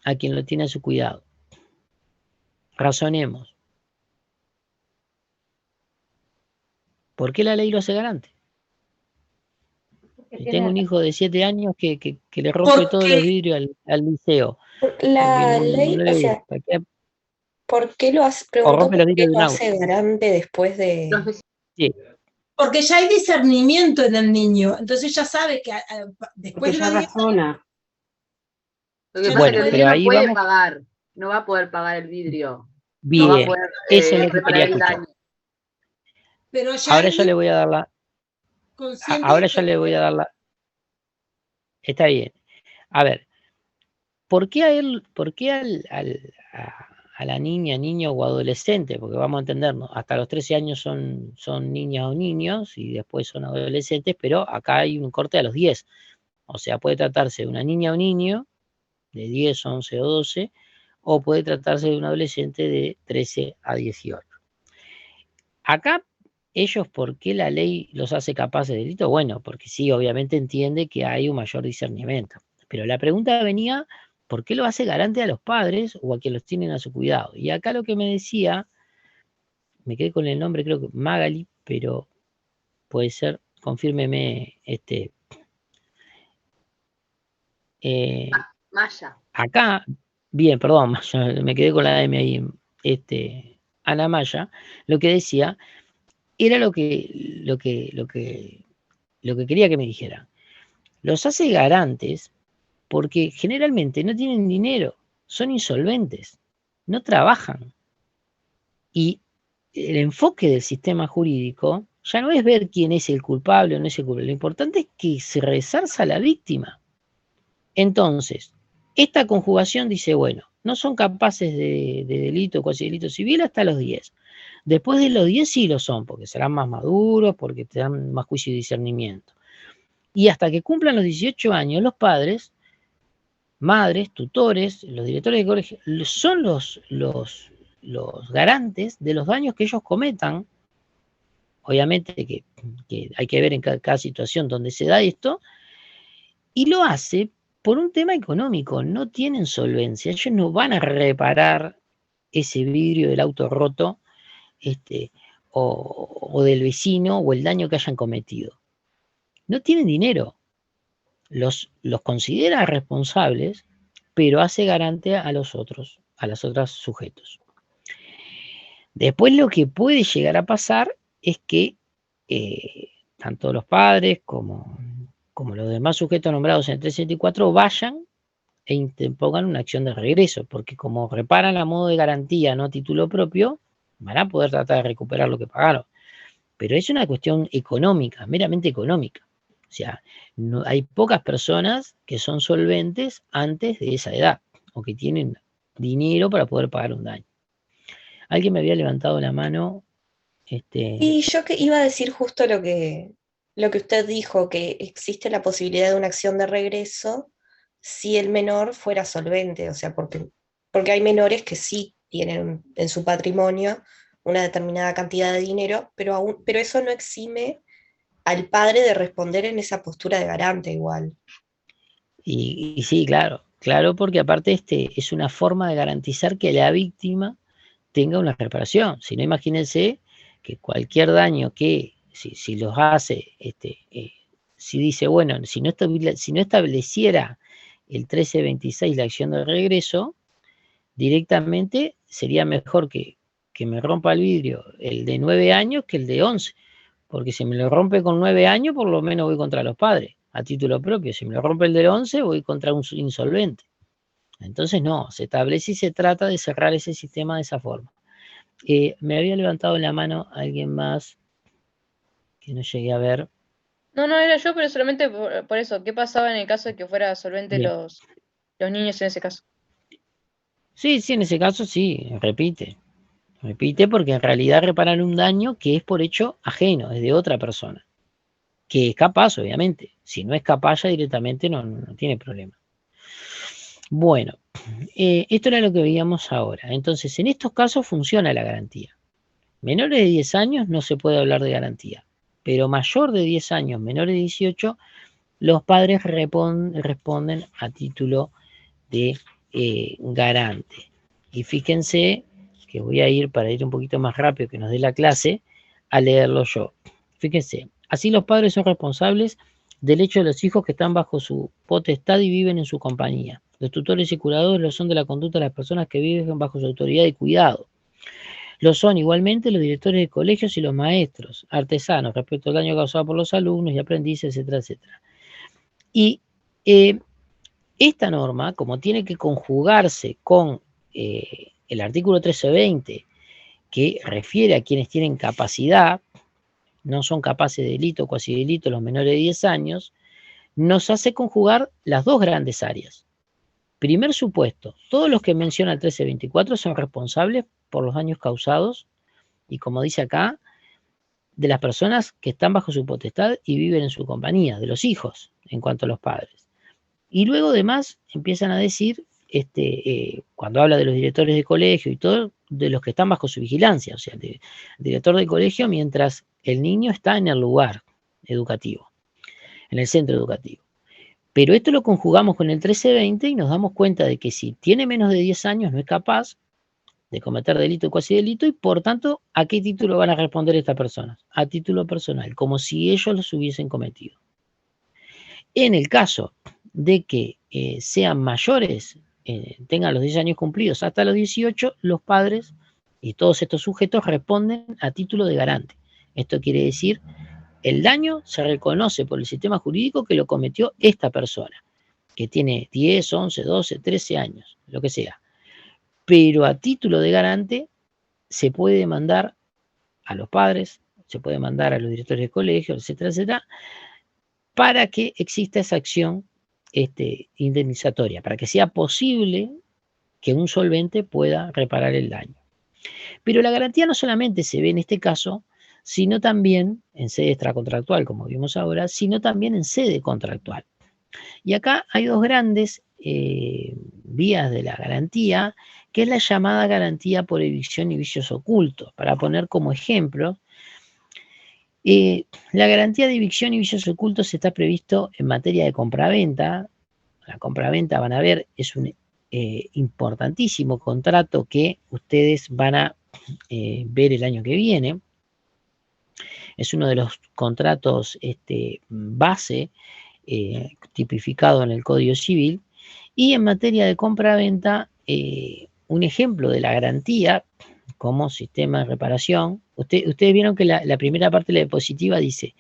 a quien lo tiene a su cuidado? Razonemos. ¿Por qué la ley lo hace garante? Y tengo un hijo de 7 años que le rompe todos los vidrios al liceo. La No ley, le o sea, gusta. ¿por qué lo hace? O Preguntó rompe por los qué vidrios de lo un auto. hace garante después de. Sí. Porque ya hay discernimiento en el niño, entonces ya sabe que después Porque de ya los 10 razona. Lo que Ya pasa Bueno, es que el pero niño no ahí puede vamos pagar, no va a poder pagar el vidrio, no va a bien. poder Eso es lo que quería reparar el escuchar. daño. pero ya Ahora el yo le niño voy a dar la... consciente Ahora de yo que le voy a dar la... Está bien. A ver, ¿por qué a la niña, niño o adolescente? Porque vamos a entendernos, hasta los 13 años son niñas o niños y después son adolescentes, pero acá hay un corte a los 10. O sea, puede tratarse de una niña o niño de 10, 11 o 12, o puede tratarse de un adolescente de 13 a 18. Acá, ellos, ¿por qué la ley los hace capaces de delito? Bueno, porque sí, obviamente entiende que hay un mayor discernimiento. Pero la pregunta venía, ¿por qué lo hace garante a los padres o a quienes los tienen a su cuidado? Y acá lo que me decía, me quedé con el nombre, creo que Magali, pero puede ser, confírmeme, Maya. acá, bien, perdón, me quedé con la M ahí, Ana Maya, lo que decía era lo que quería que me dijera. Los hace garantes porque generalmente no tienen dinero, son insolventes, no trabajan. Y el enfoque del sistema jurídico ya no es ver quién es el culpable o no es el culpable, lo importante es que se resarza a la víctima. Entonces, esta conjugación dice, bueno, no son capaces de delito, cuasi delito civil hasta los 10. Después de los 10 sí lo son, porque serán más maduros, porque te dan más juicio y discernimiento. Y hasta que cumplan los 18 años, los padres, madres, tutores, los directores de colegio, son los garantes de los daños que ellos cometan. Obviamente que hay que ver en cada situación donde se da esto, y lo hace por un tema económico, no tienen solvencia, ellos no van a reparar ese vidrio del auto roto, o del vecino o el daño que hayan cometido. No tienen dinero, los considera responsables, pero hace garante a los otros sujetos. Después lo que puede llegar a pasar es que tanto los padres como los demás sujetos nombrados en el 374 vayan e interpongan una acción de regreso, porque como reparan a modo de garantía, no a título propio, van a poder tratar de recuperar lo que pagaron. Pero es una cuestión económica, meramente económica. O sea, no, hay pocas personas que son solventes antes de esa edad, o que tienen dinero para poder pagar un daño. Alguien me había levantado la mano. Y yo que iba a decir justo lo que usted dijo, que existe la posibilidad de una acción de regreso si el menor fuera solvente, o sea, porque Porque hay menores que sí tienen en su patrimonio una determinada cantidad de dinero, pero eso no exime al padre de responder en esa postura de garante igual. Y sí, claro, claro, porque aparte es una forma de garantizar que la víctima tenga una reparación. Si no, imagínense que cualquier daño que, si los hace, si dice, bueno, si no estableciera el 1326 la acción de regreso, directamente sería mejor que me rompa el vidrio el de 9 años que el de 11, porque si me lo rompe con 9 años, por lo menos voy contra los padres, a título propio. Si me lo rompe el de 11, voy contra un insolvente. Entonces, no, se establece y se trata de cerrar ese sistema de esa forma. Me había levantado la mano alguien más que no llegué a ver. No, era yo, pero solamente por eso. ¿Qué pasaba en el caso de que fuera solvente Bien. los niños en ese caso? Sí, en ese caso sí, repite porque en realidad reparan un daño que es por hecho ajeno, es de otra persona, que es capaz, obviamente. Si no es capaz, ya directamente no tiene problema. Bueno, esto era lo que veíamos ahora. Entonces, en estos casos funciona la garantía. Menores de 10 años no se puede hablar de garantía, pero mayor de 10 años, menores de 18, los padres responden a título de garante. Y fíjense que voy a ir, para ir un poquito más rápido que nos dé la clase, a leerlo yo. Fíjense, así los padres son responsables del hecho de los hijos que están bajo su potestad y viven en su compañía. Los tutores y curadores lo son de la conducta de las personas que viven bajo su autoridad y cuidado. Lo son igualmente los directores de colegios y los maestros, artesanos, respecto al daño causado por los alumnos y aprendices, etcétera, etcétera. Y esta norma, como tiene que conjugarse con el artículo 1320, que refiere a quienes tienen capacidad, no son capaces de delito o cuasi delito los menores de 10 años, nos hace conjugar las dos grandes áreas. Primer supuesto, todos los que menciona el 1324 son responsables por los daños causados, y como dice acá, de las personas que están bajo su potestad y viven en su compañía, de los hijos, en cuanto a los padres. Y luego además empiezan a decir, cuando habla de los directores de colegio y todo, de los que están bajo su vigilancia, o sea, el director de colegio mientras el niño está en el lugar educativo, en el centro educativo. Pero esto lo conjugamos con el 1320 y nos damos cuenta de que si tiene menos de 10 años no es capaz de cometer delito o cuasi delito, y por tanto, ¿a qué título van a responder estas personas? A título personal, como si ellos los hubiesen cometido. En el caso de que sean mayores, tengan los 10 años cumplidos hasta los 18, los padres y todos estos sujetos responden a título de garante. Esto quiere decir, el daño se reconoce por el sistema jurídico que lo cometió esta persona, que tiene 10, 11, 12, 13 años, lo que sea. Pero a título de garante se puede demandar a los padres, se puede mandar a los directores de colegio, etcétera, etcétera, para que exista esa acción indemnizatoria, para que sea posible que un solvente pueda reparar el daño. Pero la garantía no solamente se ve en este caso, sino también en sede extracontractual, como vimos ahora, sino también en sede contractual. Y acá hay dos grandes vías de la garantía, que es la llamada garantía por evicción y vicios ocultos. Para poner como ejemplo, la garantía de evicción y vicios ocultos está previsto en materia de compraventa. La compraventa, van a ver, es un importantísimo contrato que ustedes van a ver el año que viene. Es uno de los contratos base tipificado en el Código Civil. Y en materia de compraventa, un ejemplo de la garantía como sistema de reparación. Ustedes vieron que la primera parte de la diapositiva dice: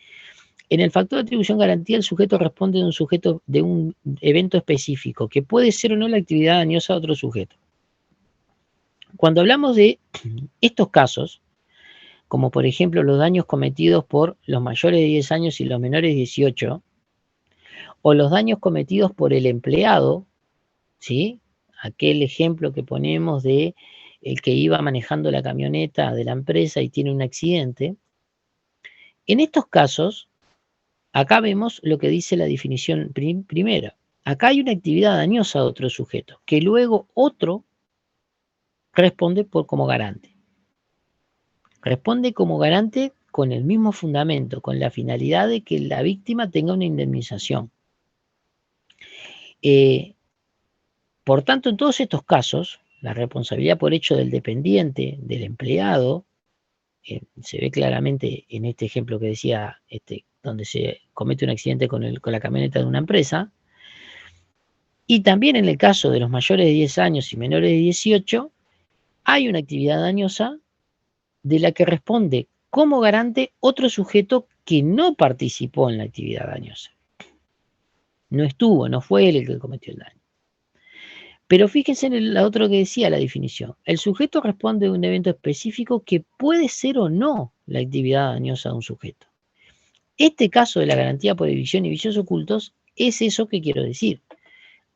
en el factor de atribución garantía, el sujeto responde de un evento específico, que puede ser o no la actividad dañosa de otro sujeto. Cuando hablamos de estos casos, como por ejemplo los daños cometidos por los mayores de 10 años y los menores de 18, o los daños cometidos por el empleado, ¿sí? Aquel ejemplo que ponemos de el que iba manejando la camioneta de la empresa y tiene un accidente. En estos casos, acá vemos lo que dice la definición primera. Acá hay una actividad dañosa de otro sujeto, que luego otro responde como garante. Responde como garante con el mismo fundamento, con la finalidad de que la víctima tenga una indemnización. Por tanto, en todos estos casos, la responsabilidad por hecho del dependiente, del empleado, se ve claramente en este ejemplo que decía, donde se comete un accidente con la camioneta de una empresa, y también en el caso de los mayores de 10 años y menores de 18, hay una actividad dañosa de la que responde como garante otro sujeto que no participó en la actividad dañosa. No estuvo, no fue él el que cometió el daño. Pero fíjense en la otra que decía la definición. El sujeto responde a un evento específico que puede ser o no la actividad dañosa de un sujeto. Este caso de la garantía por evicción y vicios ocultos es eso que quiero decir.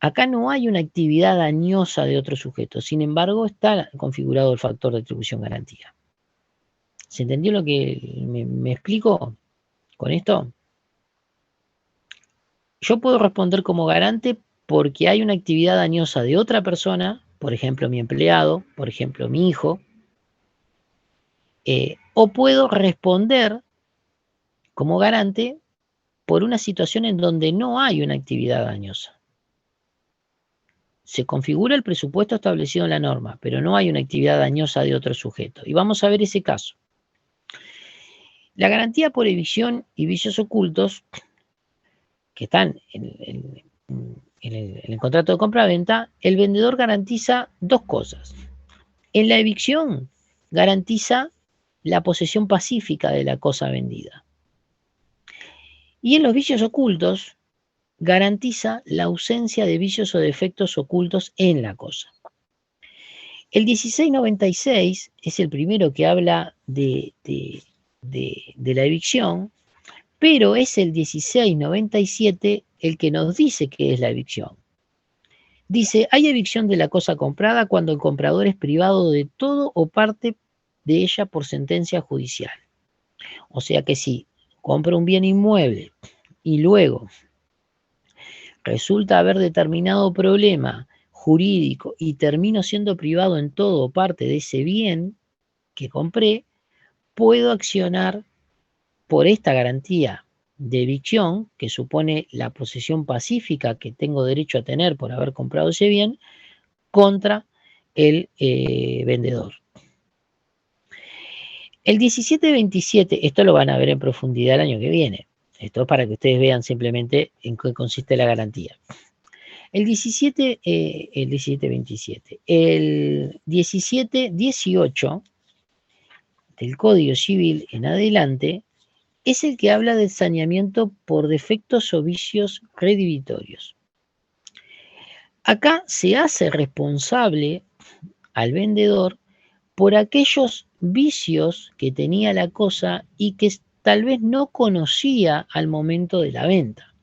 Acá no hay una actividad dañosa de otro sujeto, sin embargo está configurado el factor de atribución garantía. ¿Se entendió lo que me explico con esto? Yo puedo responder como garante porque hay una actividad dañosa de otra persona, por ejemplo mi empleado, por ejemplo mi hijo, o puedo responder como garante por una situación en donde no hay una actividad dañosa. Se configura el presupuesto establecido en la norma, pero no hay una actividad dañosa de otro sujeto. Y vamos a ver ese caso. La garantía por evicción y vicios ocultos, que están en el contrato de compra-venta, el vendedor garantiza dos cosas. En la evicción garantiza la posesión pacífica de la cosa vendida. Y en los vicios ocultos garantiza la ausencia de vicios o defectos ocultos en la cosa. El 1696 es el primero que habla de la evicción, pero es el 1697 el que nos dice qué es la evicción. Dice, hay evicción de la cosa comprada cuando el comprador es privado de todo o parte de ella por sentencia judicial. O sea que si compra un bien inmueble y luego resulta haber determinado problema jurídico y termino siendo privado en todo o parte de ese bien que compré, puedo accionar por esta garantía de evicción, que supone la posesión pacífica que tengo derecho a tener por haber comprado ese bien, contra el vendedor. El 1727, esto lo van a ver en profundidad el año que viene. Esto es para que ustedes vean simplemente en qué consiste la garantía. El 1718 del Código Civil en adelante es el que habla de saneamiento por defectos o vicios redivitorios. Acá se hace responsable al vendedor por aquellos vicios que tenía la cosa y que tal vez no conocía al momento de la venta.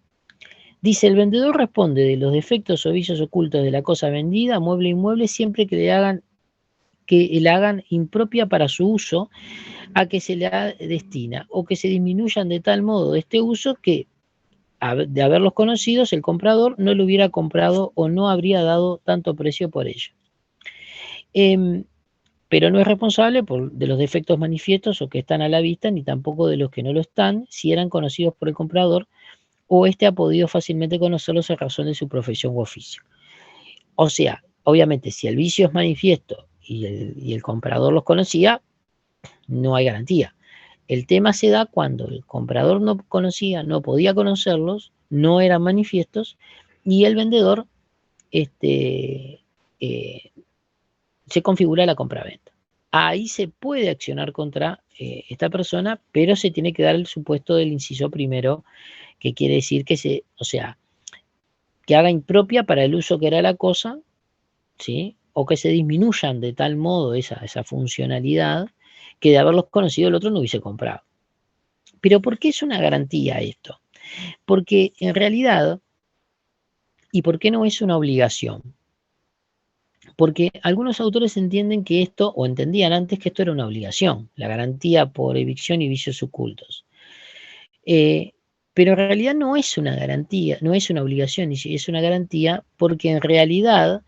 Dice, el vendedor responde de los defectos o vicios ocultos de la cosa vendida, mueble inmueble, siempre que la hagan impropia para su uso a que se le destina, o que se disminuyan de tal modo de este uso que, de haberlos conocidos, el comprador no lo hubiera comprado o no habría dado tanto precio por ello. Pero no es responsable de los defectos manifiestos o que están a la vista, ni tampoco de los que no lo están, si eran conocidos por el comprador o éste ha podido fácilmente conocerlos a razón de su profesión u oficio. O sea, obviamente, si el vicio es manifiesto y el comprador los conocía, no hay garantía. El tema se da cuando el comprador no conocía, no podía conocerlos, no eran manifiestos y el vendedor se configura la compraventa. Ahí se puede accionar contra esta persona, pero se tiene que dar el supuesto del inciso primero, que quiere decir que que haga impropia para el uso que era la cosa, ¿sí? O que se disminuyan de tal modo esa funcionalidad que de haberlos conocido el otro no hubiese comprado. Pero ¿por qué es una garantía esto? Porque en realidad, ¿y por qué no es una obligación? Porque algunos autores entienden que esto, o entendían antes que esto era una obligación, la garantía por evicción y vicios ocultos. Pero en realidad no es una garantía, no es una obligación, es una garantía porque en realidad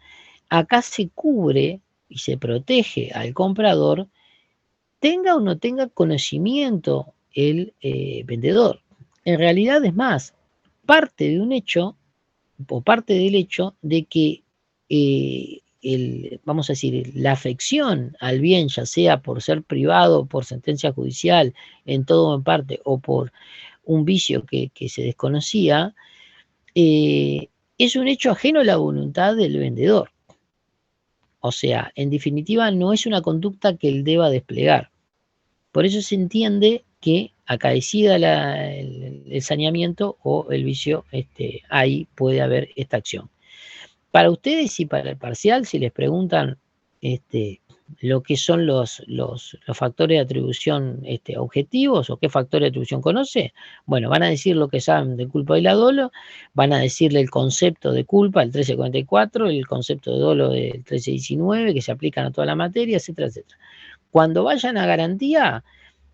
acá se cubre y se protege al comprador, tenga o no tenga conocimiento el vendedor. En realidad es más, parte de un hecho, o parte del hecho de que vamos a decir, la afección al bien, ya sea por ser privado, por sentencia judicial, en todo o en parte, o por un vicio que se desconocía, es un hecho ajeno a la voluntad del vendedor. O sea, en definitiva, no es una conducta que él deba desplegar. Por eso se entiende que acaecida el saneamiento o el vicio, ahí puede haber esta acción. Para ustedes y para el parcial, si les preguntan lo que son los factores de atribución objetivos o qué factores de atribución conoce, bueno, van a decir lo que saben de culpa y la dolo, van a decirle el concepto de culpa, el 1344, el concepto de dolo del 1319, que se aplican a toda la materia, etcétera, etcétera. Cuando vayan a garantía,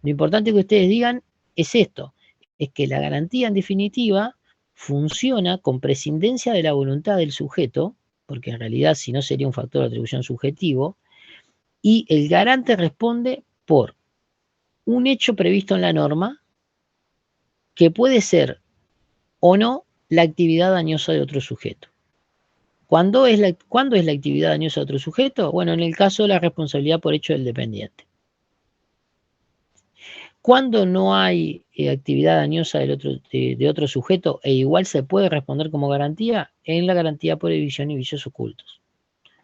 lo importante que ustedes digan es esto, es que la garantía en definitiva funciona con prescindencia de la voluntad del sujeto, porque en realidad si no sería un factor de atribución subjetivo, y el garante responde por un hecho previsto en la norma que puede ser o no la actividad dañosa de otro sujeto. ¿Cuándo es la actividad dañosa de otro sujeto? Bueno, en el caso de la responsabilidad por hecho del dependiente. Cuando no hay actividad dañosa de otro sujeto e igual se puede responder como garantía, en la garantía por evicción y vicios ocultos.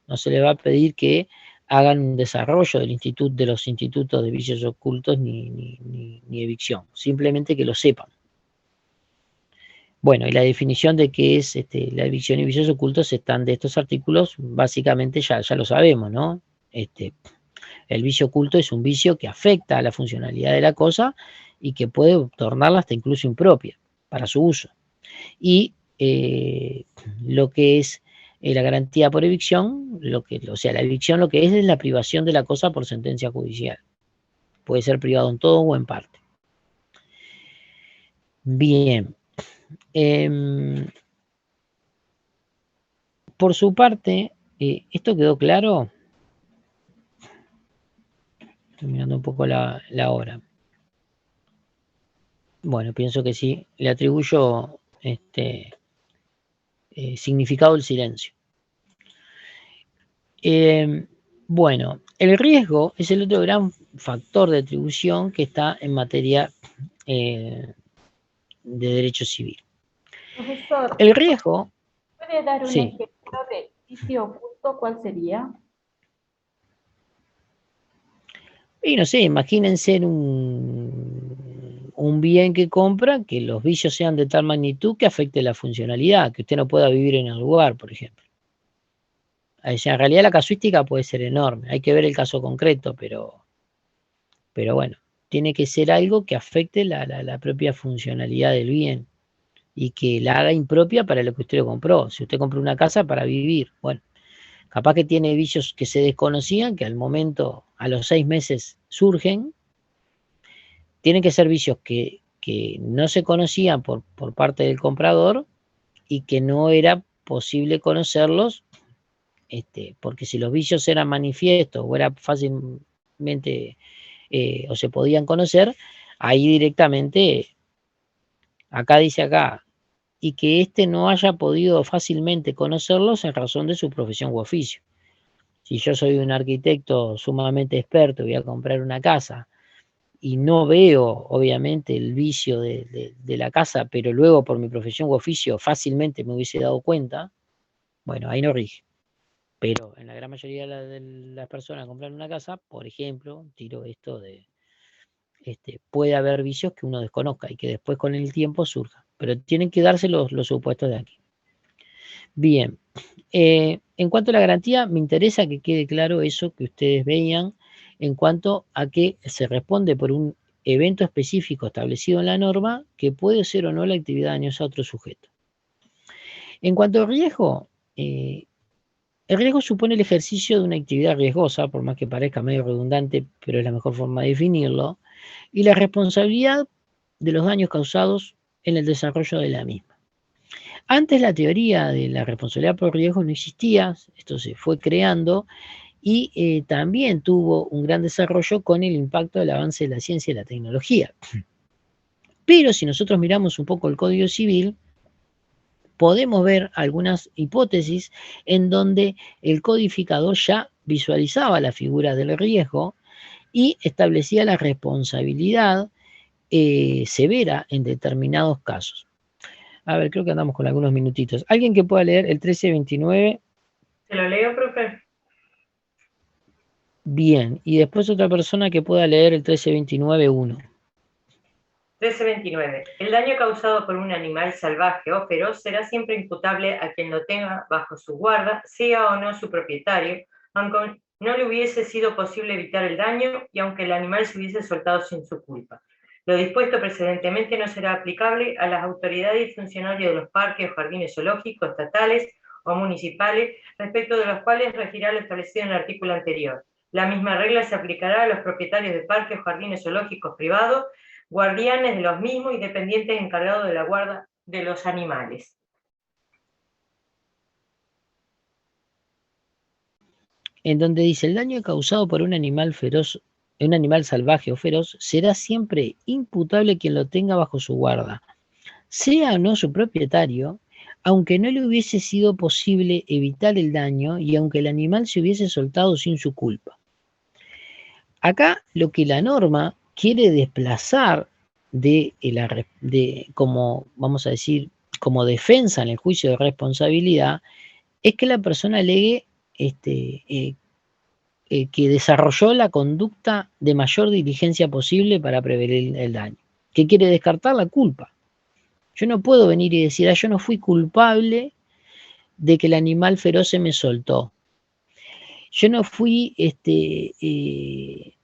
No se le va a pedir que hagan un desarrollo de los institutos de vicios ocultos ni evicción, simplemente que lo sepan. Bueno, y la definición de qué es la evicción y vicios ocultos están de estos artículos, básicamente ya lo sabemos, ¿no? El vicio oculto es un vicio que afecta a la funcionalidad de la cosa y que puede tornarla hasta incluso impropia para su uso. Y lo que es la garantía por evicción, la evicción lo que es la privación de la cosa por sentencia judicial. Puede ser privado en todo o en parte. Bien. Por su parte, ¿esto quedó claro? Estoy mirando un poco la hora. Bueno, pienso que sí. Le atribuyo significado del silencio. Bueno, el riesgo es el otro gran factor de atribución que está en materia de derecho civil. Profesor, El riesgo... ¿puede dar un sí. ejemplo de vicio oculto? ¿Cuál sería? Y no sé, imagínense un bien que compra, que los vicios sean de tal magnitud que afecte la funcionalidad, que usted no pueda vivir en el lugar, por ejemplo. O sea, en realidad la casuística puede ser enorme, hay que ver el caso concreto, pero bueno, tiene que ser algo que afecte la propia funcionalidad del bien y que la haga impropia para lo que usted lo compró. Si usted compró una casa para vivir, bueno, capaz que tiene vicios que se desconocían, que al momento, a los 6 meses surgen. Tienen que ser vicios que no se conocían por parte del comprador y que no era posible conocerlos, porque si los vicios eran manifiestos o era fácilmente o se podían conocer, ahí directamente, acá dice acá, y que no haya podido fácilmente conocerlos en razón de su profesión u oficio. Si yo soy un arquitecto sumamente experto, voy a comprar una casa y no veo, obviamente, el vicio de la casa, pero luego por mi profesión u oficio fácilmente me hubiese dado cuenta, bueno, ahí no rige. Pero en la gran mayoría de las personas que compran una casa, por ejemplo, tiro esto de, puede haber vicios que uno desconozca y que después con el tiempo surjan, pero tienen que darse los supuestos de aquí. Bien, en cuanto a la garantía, me interesa que quede claro eso que ustedes veían en cuanto a que se responde por un evento específico establecido en la norma que puede ser o no la actividad dañosa a otro sujeto. En cuanto al riesgo, el riesgo supone el ejercicio de una actividad riesgosa, por más que parezca medio redundante, pero es la mejor forma de definirlo, y la responsabilidad de los daños causados en el desarrollo de la misma. Antes la teoría de la responsabilidad por riesgo no existía, esto se fue creando, y también tuvo un gran desarrollo con el impacto del avance de la ciencia y la tecnología. Pero si nosotros miramos un poco el Código Civil, podemos ver algunas hipótesis en donde el codificador ya visualizaba la figura del riesgo y establecía la responsabilidad severa en determinados casos. A ver, creo que andamos con algunos minutitos. ¿Alguien que pueda leer el 1329? ¿Se lo leo, profe? Bien. Y después otra persona que pueda leer el 1329.1. 1329. El daño causado por un animal salvaje o feroz será siempre imputable a quien lo tenga bajo su guarda, sea o no su propietario, aunque no le hubiese sido posible evitar el daño y aunque el animal se hubiese soltado sin su culpa. Lo dispuesto precedentemente no será aplicable a las autoridades y funcionarios de los parques o jardines zoológicos estatales o municipales, respecto de los cuales regirá lo establecido en el artículo anterior. La misma regla se aplicará a los propietarios de parques o jardines zoológicos privados, guardianes de los mismos y dependientes encargados de la guarda de los animales. En donde dice, el daño causado por un animal feroz, un animal salvaje o feroz, será siempre imputable quien lo tenga bajo su guarda, sea o no su propietario, aunque no le hubiese sido posible evitar el daño y aunque el animal se hubiese soltado sin su culpa. Acá lo que la norma quiere desplazar como, vamos a decir, como defensa en el juicio de responsabilidad, es que la persona alegue que desarrolló la conducta de mayor diligencia posible para prevenir el daño, que quiere descartar la culpa. Yo no puedo venir y decir, yo no fui culpable de que el animal feroz se me soltó. Yo no fui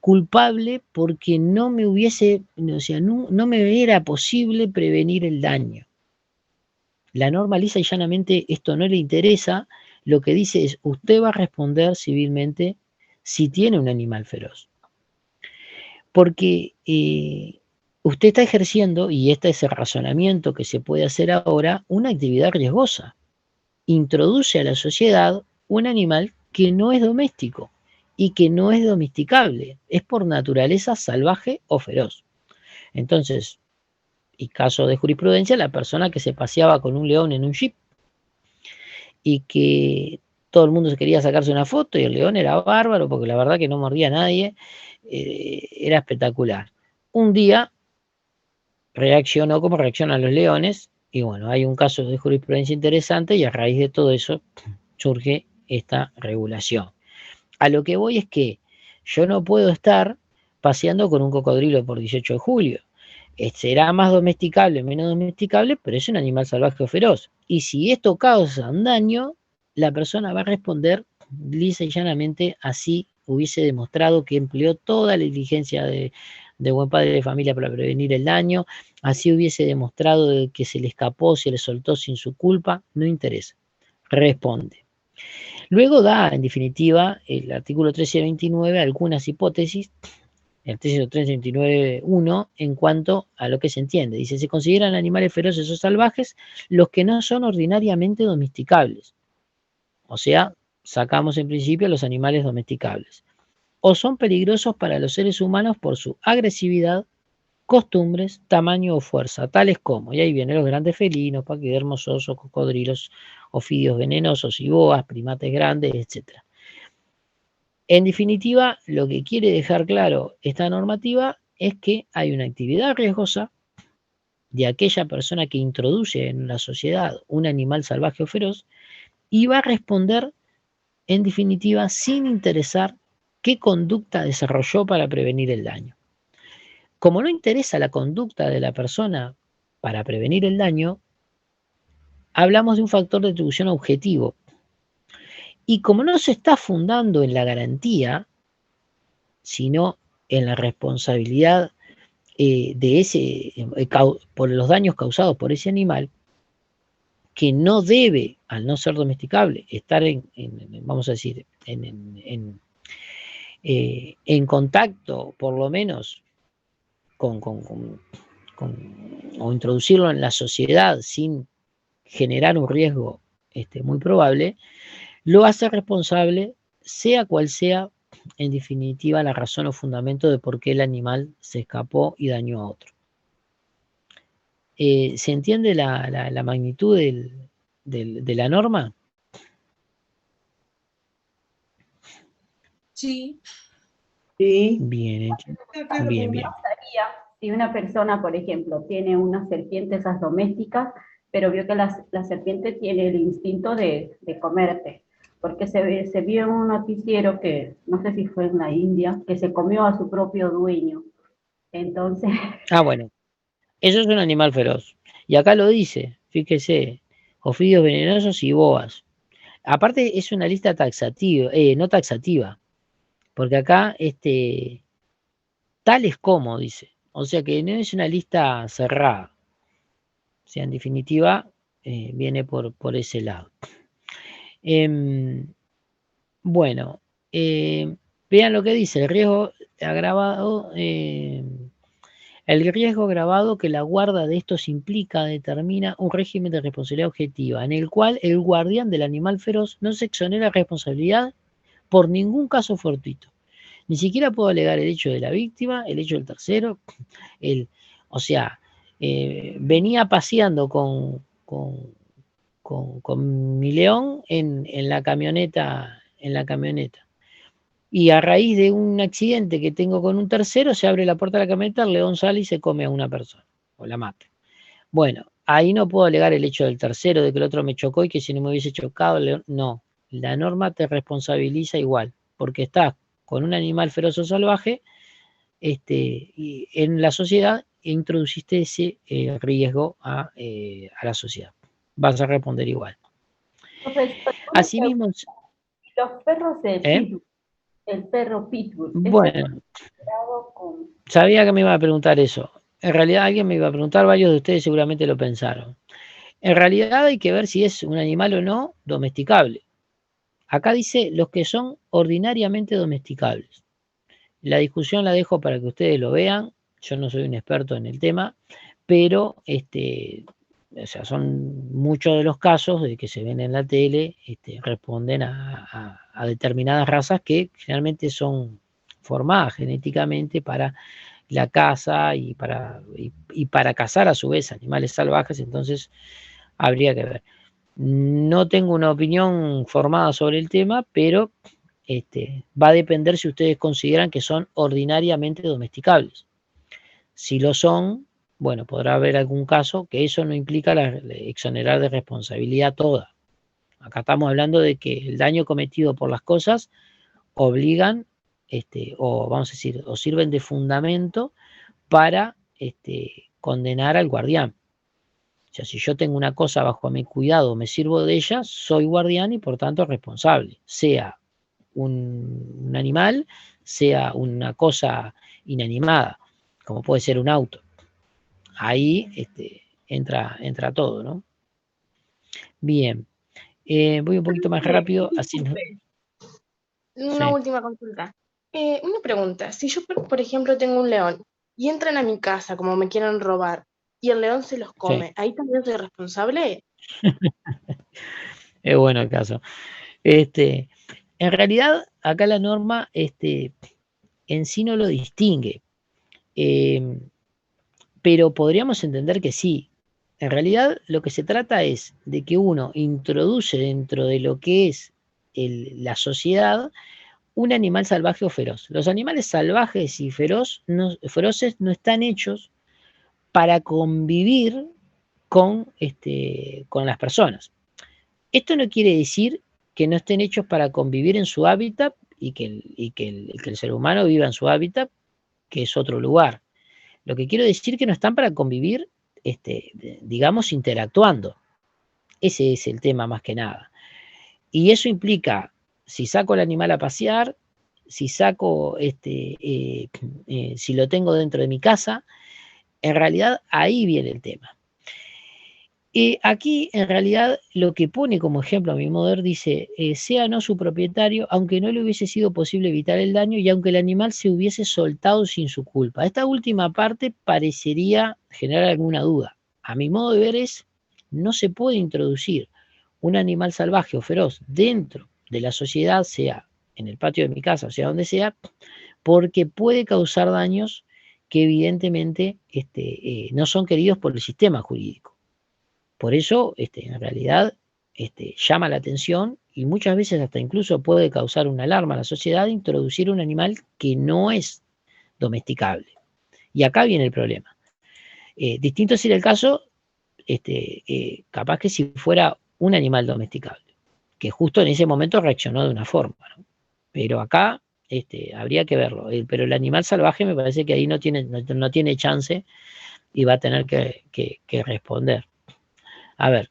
culpable porque no me hubiese, o sea, no me era posible prevenir el daño. La norma lisa y llanamente esto no le interesa. Lo que dice es, usted va a responder civilmente si tiene un animal feroz. Porque usted está ejerciendo, y este es el razonamiento que se puede hacer ahora, una actividad riesgosa. Introduce a la sociedad un animal que no es doméstico y que no es domesticable, es por naturaleza salvaje o feroz. Entonces, y caso de jurisprudencia, la persona que se paseaba con un león en un jeep y que todo el mundo quería sacarse una foto y el león era bárbaro porque la verdad que no mordía a nadie, era espectacular. Un día reaccionó como reaccionan los leones y bueno, hay un caso de jurisprudencia interesante y a raíz de todo eso surge esta regulación. A lo que voy es que yo no puedo estar paseando con un cocodrilo por 18 de julio. Será más domesticable, menos domesticable, pero es un animal salvaje o feroz. Y si esto causa un daño, la persona va a responder lisa y llanamente, así hubiese demostrado que empleó toda la diligencia de buen padre de familia para prevenir el daño, así hubiese demostrado que se le escapó, se le soltó sin su culpa, no interesa, responde. Luego da, en definitiva, el artículo 1329 algunas hipótesis, el 1329.1, en cuanto a lo que se entiende. Dice, se consideran animales feroces o salvajes los que no son ordinariamente domesticables. O sea, sacamos en principio los animales domesticables. O son peligrosos para los seres humanos por su agresividad, costumbres, tamaño o fuerza, tales como, y ahí vienen los grandes felinos, paquidermos, osos, cocodrilos, ofidios venenosos y boas, primates grandes, etc. En definitiva, lo que quiere dejar claro esta normativa es que hay una actividad riesgosa de aquella persona que introduce en la sociedad un animal salvaje o feroz y va a responder, en definitiva, sin interesar qué conducta desarrolló para prevenir el daño. Como no interesa la conducta de la persona para prevenir el daño, hablamos de un factor de atribución objetivo. Y como no se está fundando en la garantía, sino en la responsabilidad por los daños causados por ese animal, que no debe, al no ser domesticable, estar vamos a decir, en contacto, por lo menos, o introducirlo en la sociedad sin generar un riesgo muy probable, lo hace responsable sea cual sea, en definitiva, la razón o fundamento de por qué el animal se escapó y dañó a otro. ¿Se entiende la magnitud de la norma? Sí. Sí. Bien, bien, bien. Si una persona, por ejemplo, tiene unas serpientes esas domésticas, pero vio que la serpiente tiene el instinto de comerte, porque se vio en un noticiero que, no sé si fue en la India, que se comió a su propio dueño. Entonces, Ah, bueno, eso es un animal feroz. Y acá lo dice, fíjese, ofidios venenosos y boas. Aparte es una lista taxativa, no taxativa, porque acá tales como dice, o sea que no es una lista cerrada. O sea, en definitiva, viene por ese lado. Bueno, vean lo que dice, el riesgo agravado que la guarda de estos implica determina un régimen de responsabilidad objetiva, en el cual el guardián del animal feroz no se exonera responsabilidad por ningún caso fortuito. Ni siquiera puedo alegar el hecho de la víctima, el hecho del tercero, o sea, venía paseando con mi león en la camioneta, y a raíz de un accidente que tengo con un tercero, se abre la puerta de la camioneta, el león sale y se come a una persona, o la mata. Bueno, ahí no puedo alegar el hecho del tercero, de que el otro me chocó y que si no me hubiese chocado, el león, no. La norma te responsabiliza igual, porque estás con un animal feroz o salvaje, y en la sociedad introduciste ese riesgo a la sociedad. Vas a responder igual. profesor, Asimismo, los perros de Pitbull, el perro Pitbull, bueno, con... sabía que me iba a preguntar eso. En realidad alguien me iba a preguntar, varios de ustedes seguramente lo pensaron. En realidad hay que ver si es un animal o no domesticable. Acá dice los que son ordinariamente domesticables. La discusión la dejo para que ustedes lo vean. Yo no soy un experto en el tema, pero o sea, son muchos de los casos de que se ven en la tele, responden a determinadas razas que generalmente son formadas genéticamente para la caza y para cazar a su vez animales salvajes, entonces habría que ver. No tengo una opinión formada sobre el tema, pero va a depender si ustedes consideran que son ordinariamente domesticables. Si lo son, bueno, podrá haber algún caso que eso no implica exonerar de responsabilidad toda. Acá estamos hablando de que el daño cometido por las cosas obligan, o vamos a decir, o sirven de fundamento para condenar al guardián. O sea, si yo tengo una cosa bajo mi cuidado, me sirvo de ella, soy guardián y por tanto responsable, sea un animal, sea una cosa inanimada, como puede ser un auto. Ahí entra todo, ¿no? Bien. Voy un poquito más rápido. Así no... Una última consulta. Una pregunta. Si yo, por ejemplo, tengo un león y entran a mi casa como me quieren robar y el león se los come, Sí. ¿ahí también soy responsable? Es bueno el caso. En realidad, acá la norma en sí no lo distingue. Pero podríamos entender que sí. En realidad, lo que se trata es de que uno introduce dentro de lo que es la sociedad un animal salvaje o feroz. Los animales salvajes y feroces no están hechos para convivir con las personas. Esto no quiere decir que no estén hechos para convivir en su hábitat y que el ser humano viva en su hábitat, que es otro lugar. Lo que quiero decir es que no están para convivir, digamos, interactuando. Ese es el tema más que nada. Y eso implica, si saco al animal a pasear, si saco, si lo tengo dentro de mi casa, en realidad ahí viene el tema. Aquí, en realidad, lo que pone como ejemplo a mi modo de ver, dice, sea no su propietario, aunque no le hubiese sido posible evitar el daño y aunque el animal se hubiese soltado sin su culpa. Esta última parte parecería generar alguna duda. A mi modo de ver no se puede introducir un animal salvaje o feroz dentro de la sociedad, sea en el patio de mi casa, o sea, donde sea, porque puede causar daños que evidentemente no son queridos por el sistema jurídico. Por eso, en realidad, llama la atención y muchas veces hasta incluso puede causar una alarma a la sociedad introducir un animal que no es domesticable. Y acá viene el problema. Distinto sería el caso, capaz que si fuera un animal domesticable, que justo en ese momento reaccionó de una forma, ¿no? Pero acá habría que verlo. Pero el animal salvaje me parece que ahí no tiene chance y va a tener que responder. A ver,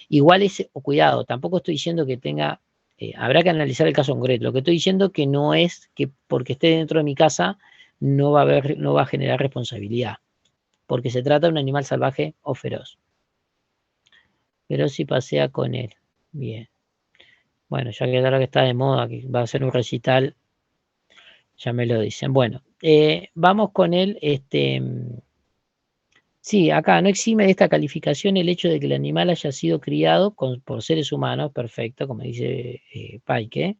igual cuidado, tampoco estoy diciendo que tenga, habrá que analizar el caso concreto. Lo que estoy diciendo que no es que porque esté dentro de mi casa no va a generar responsabilidad, porque se trata de un animal salvaje o feroz. Pero si pasea con él, bien. Bueno, ya que ahora que está de moda, que va a ser un recital, ya me lo dicen. Bueno, vamos con él. Sí, acá no exime de esta calificación el hecho de que el animal haya sido criado por seres humanos, perfecto, como dice Paike,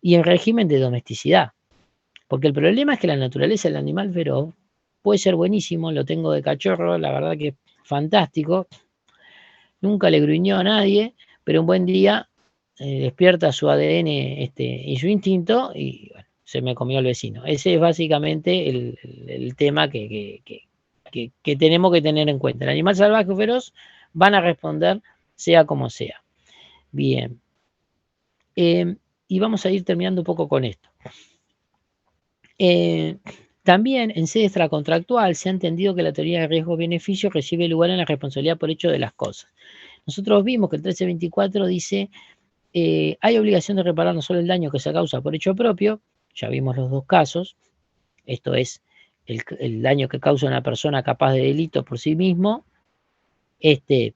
y en régimen de domesticidad. Porque el problema es que la naturaleza del animal feroz puede ser buenísimo, lo tengo de cachorro, la verdad que es fantástico, nunca le gruñó a nadie, pero un buen día despierta su ADN y su instinto y bueno, se me comió el vecino. Ese es básicamente el tema que tenemos que tener en cuenta. El animal salvaje o feroz van a responder sea como sea. Bien. Y vamos a ir terminando un poco con esto. También en sede extracontractual se ha entendido que la teoría de riesgo-beneficio recibe lugar en la responsabilidad por hecho de las cosas. Nosotros vimos que el 1324 dice hay obligación de reparar no solo el daño que se causa por hecho propio, ya vimos los dos casos, esto es el daño que causa una persona capaz de delito por sí mismo, el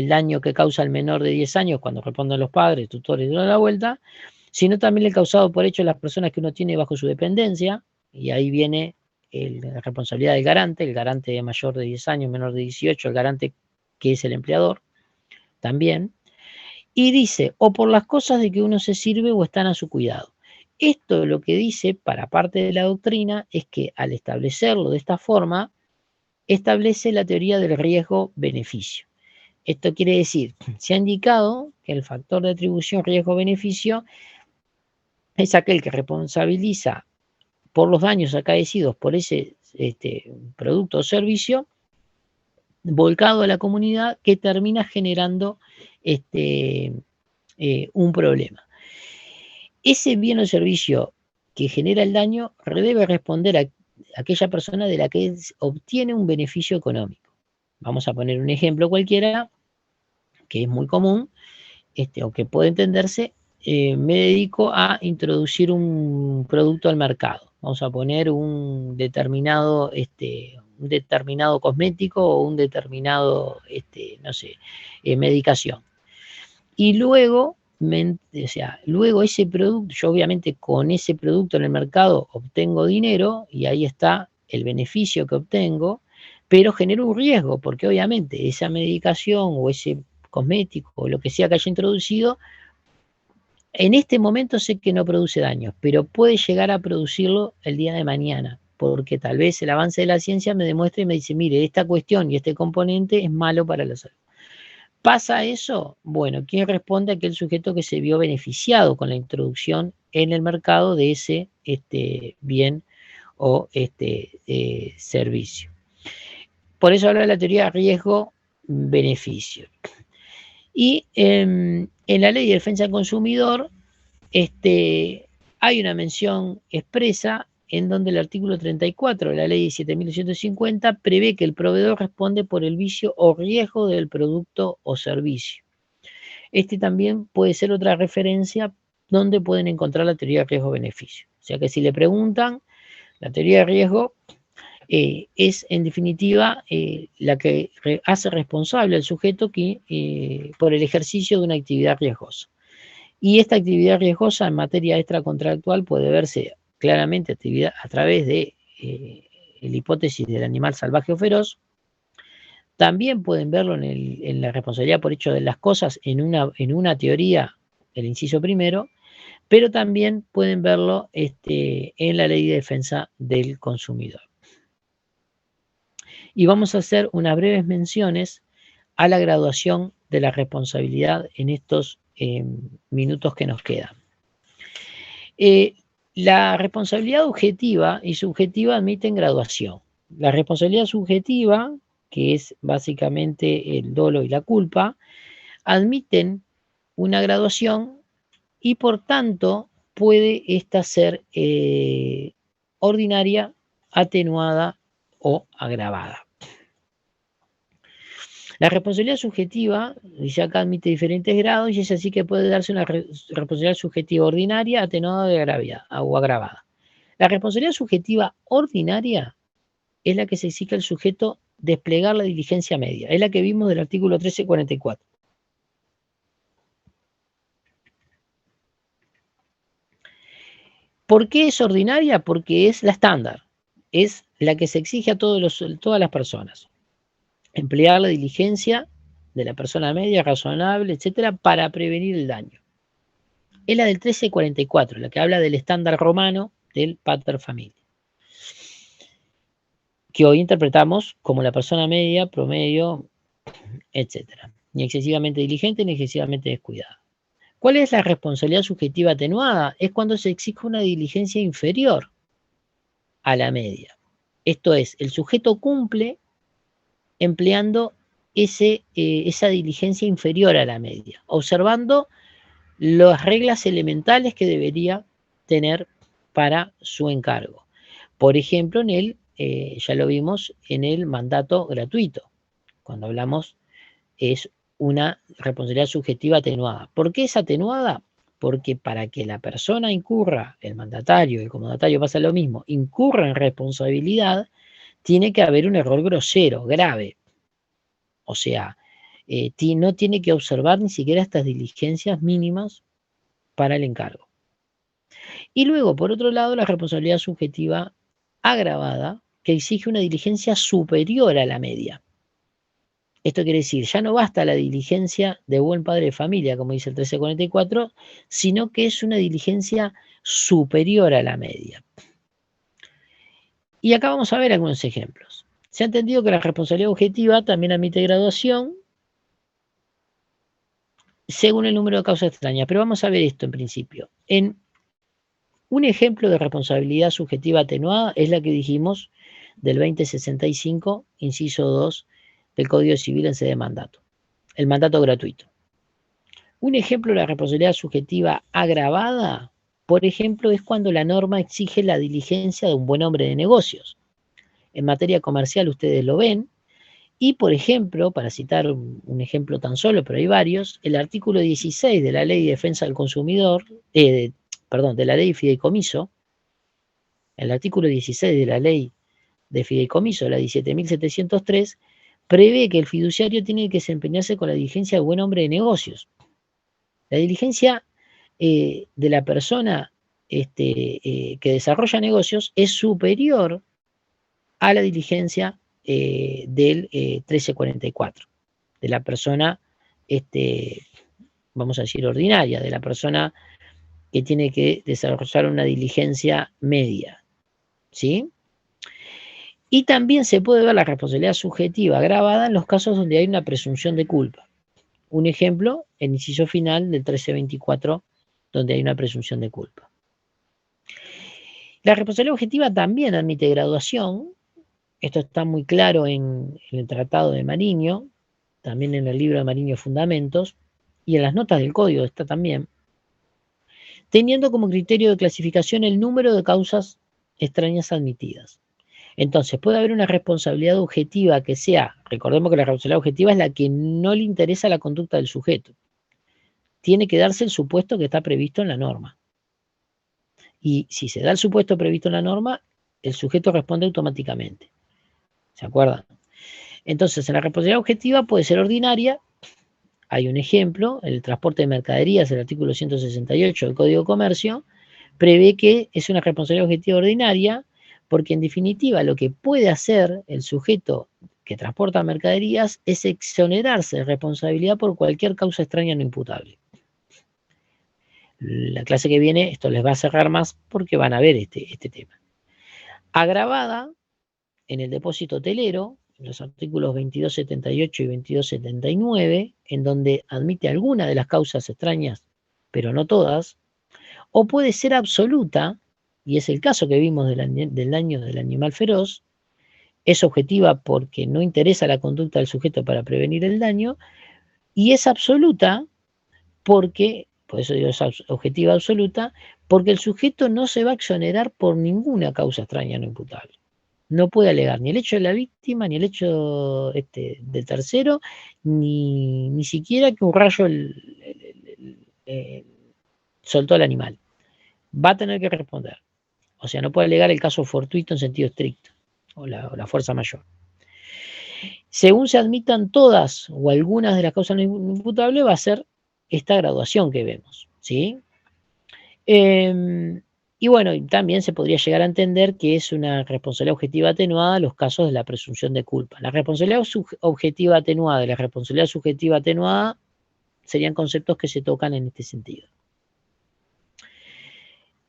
daño que causa el menor de 10 años cuando responden los padres, tutores de la vuelta, sino también el causado por hecho de las personas que uno tiene bajo su dependencia, y ahí viene la responsabilidad del garante, el garante mayor de 10 años, menor de 18, el garante que es el empleador, también, y dice, o por las cosas de que uno se sirve o están a su cuidado. Esto lo que dice, para parte de la doctrina, es que al establecerlo de esta forma, establece la teoría del riesgo-beneficio. Esto quiere decir, se ha indicado que el factor de atribución riesgo-beneficio es aquel que responsabiliza por los daños acaecidos por ese producto o servicio volcado a la comunidad que termina generando un problema. Ese bien o servicio que genera el daño debe responder a aquella persona de la que obtiene un beneficio económico. Vamos a poner un ejemplo cualquiera que es muy común o que puede entenderse. Me dedico a introducir un producto al mercado. Vamos a poner un determinado cosmético o un determinado, medicación. Y luego, luego ese producto, yo obviamente con ese producto en el mercado obtengo dinero y ahí está el beneficio que obtengo, pero genero un riesgo porque obviamente esa medicación o ese cosmético o lo que sea que haya introducido, en este momento sé que no produce daños, pero puede llegar a producirlo el día de mañana, porque tal vez el avance de la ciencia me demuestre y me dice, mire, esta cuestión y este componente es malo para la salud. ¿Pasa eso? Bueno, ¿quién responde? Aquel sujeto que se vio beneficiado con la introducción en el mercado de ese bien o servicio. Por eso habla de la teoría de riesgo-beneficio. Y en la ley de defensa del consumidor hay una mención expresa en donde el artículo 34 de la ley 17.250 prevé que el proveedor responde por el vicio o riesgo del producto o servicio. También puede ser otra referencia donde pueden encontrar la teoría de riesgo-beneficio. O sea que si le preguntan, la teoría de riesgo es en definitiva la que hace responsable al sujeto por el ejercicio de una actividad riesgosa. Y esta actividad riesgosa en materia extracontractual puede verse claramente a través de la hipótesis del animal salvaje o feroz. También pueden verlo en la responsabilidad por hecho de las cosas en una teoría, el inciso primero, pero también pueden verlo en la Ley de Defensa del Consumidor. Y vamos a hacer unas breves menciones a la graduación de la responsabilidad en estos minutos que nos quedan. La responsabilidad objetiva y subjetiva admiten graduación. La responsabilidad subjetiva, que es básicamente el dolo y la culpa, admiten una graduación y por tanto puede esta ser ordinaria, atenuada o agravada. La responsabilidad subjetiva, dice acá, admite diferentes grados y es así que puede darse una responsabilidad subjetiva ordinaria, atenuada o agravada. La responsabilidad subjetiva ordinaria es la que se exige al sujeto desplegar la diligencia media. Es la que vimos del artículo 1344. ¿Por qué es ordinaria? Porque es la estándar. Es la que se exige a todas las personas. Emplear la diligencia de la persona media, razonable, etcétera, para prevenir el daño. Es la del 1344, la que habla del estándar romano del pater familia, que hoy interpretamos como la persona media, promedio, etcétera. Ni excesivamente diligente ni excesivamente descuidada. ¿Cuál es la responsabilidad subjetiva atenuada? Es cuando se exige una diligencia inferior a la media. Esto es, el sujeto cumple empleando esa diligencia inferior a la media, observando las reglas elementales que debería tener para su encargo. Por ejemplo, ya lo vimos en el mandato gratuito, cuando hablamos es una responsabilidad subjetiva atenuada. ¿Por qué es atenuada? Porque para que la persona incurra, el mandatario, el comodatario pasa lo mismo, incurra en responsabilidad, tiene que haber un error grosero, grave. O sea, no tiene que observar ni siquiera estas diligencias mínimas para el encargo. Y luego, por otro lado, la responsabilidad subjetiva agravada, que exige una diligencia superior a la media. Esto quiere decir, ya no basta la diligencia de buen padre de familia, como dice el 1344, sino que es una diligencia superior a la media. Y acá vamos a ver algunos ejemplos. Se ha entendido que la responsabilidad objetiva también admite graduación según el número de causas extrañas, pero vamos a ver esto en principio. Un ejemplo de responsabilidad subjetiva atenuada es la que dijimos del 2065, inciso 2, del Código Civil en sede de mandato, el mandato gratuito. Un ejemplo de la responsabilidad subjetiva agravada, por ejemplo, es cuando la norma exige la diligencia de un buen hombre de negocios. En materia comercial ustedes lo ven, y por ejemplo, para citar un ejemplo tan solo, pero hay varios, el artículo 16 de la Ley de Defensa del Consumidor, de la Ley de Fideicomiso, el artículo 16 de la Ley de Fideicomiso, la 17.703, prevé que el fiduciario tiene que desempeñarse con la diligencia de buen hombre de negocios. La diligencia de la persona que desarrolla negocios es superior a la diligencia del 1344, de la persona, vamos a decir, ordinaria, de la persona que tiene que desarrollar una diligencia media, ¿sí? Y también se puede ver la responsabilidad subjetiva agravada en los casos donde hay una presunción de culpa. Un ejemplo, el inciso final del 1324, donde hay una presunción de culpa. La responsabilidad objetiva también admite graduación. Esto está muy claro en el Tratado de Mariño, también en el libro de Mariño Fundamentos, y en las notas del Código está también, teniendo como criterio de clasificación el número de causas extrañas admitidas. Entonces, puede haber una responsabilidad objetiva que sea, recordemos que la responsabilidad objetiva es la que no le interesa la conducta del sujeto. Tiene que darse el supuesto que está previsto en la norma. Y si se da el supuesto previsto en la norma, el sujeto responde automáticamente. ¿Se acuerdan? Entonces, en la responsabilidad objetiva puede ser ordinaria. Hay un ejemplo, el transporte de mercaderías, el artículo 168 del Código de Comercio, prevé que es una responsabilidad objetiva ordinaria, porque en definitiva lo que puede hacer el sujeto que transporta mercaderías es exonerarse de responsabilidad por cualquier causa extraña no imputable. la clase que viene esto les va a cerrar más porque van a ver este tema. Agravada en el depósito hotelero, en los artículos 2278 y 2279, en donde admite alguna de las causas extrañas, pero no todas, o puede ser absoluta, y es el caso que vimos del daño del animal feroz, es objetiva porque no interesa la conducta del sujeto para prevenir el daño, y es absoluta porque, por eso digo es objetiva absoluta, porque el sujeto no se va a exonerar por ninguna causa extraña no imputable. No puede alegar ni el hecho de la víctima, ni el hecho del tercero, ni siquiera que un rayo soltó al animal. Va a tener que responder. O sea, no puede alegar el caso fortuito en sentido estricto, o la fuerza mayor. Según se admitan todas o algunas de las causas no imputables, va a ser esta graduación que vemos, ¿sí? Y bueno, también se podría llegar a entender que es una responsabilidad objetiva atenuada los casos de la presunción de culpa. La responsabilidad objetiva atenuada y la responsabilidad subjetiva atenuada serían conceptos que se tocan en este sentido.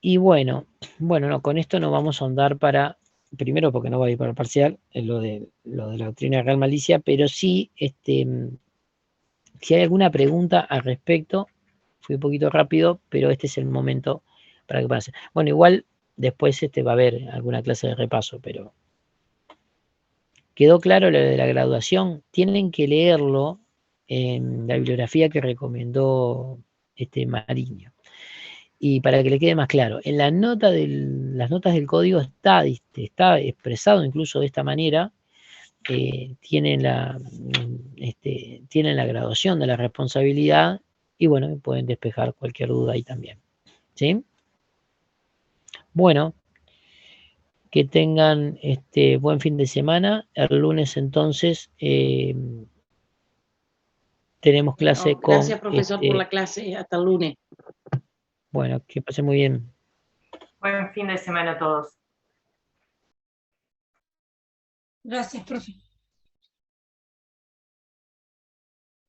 Y bueno, no, con esto no vamos a ahondar primero porque no va a ir para el parcial, en lo de la doctrina de real malicia, pero sí, si hay alguna pregunta al respecto, fui un poquito rápido, pero este es el momento para que pase. Bueno, igual después va a haber alguna clase de repaso, pero ¿quedó claro lo de la graduación? Tienen que leerlo en la bibliografía que recomendó Mariño. Y para que le quede más claro, en las notas del código está expresado incluso de esta manera, tienen la graduación de la responsabilidad y bueno, pueden despejar cualquier duda ahí también. ¿Sí? Bueno, que tengan buen fin de semana. El lunes entonces tenemos clase con... Gracias, profesor, por la clase. Hasta el lunes. Bueno, que pasen muy bien. Buen fin de semana a todos. Gracias, profe.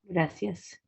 Gracias.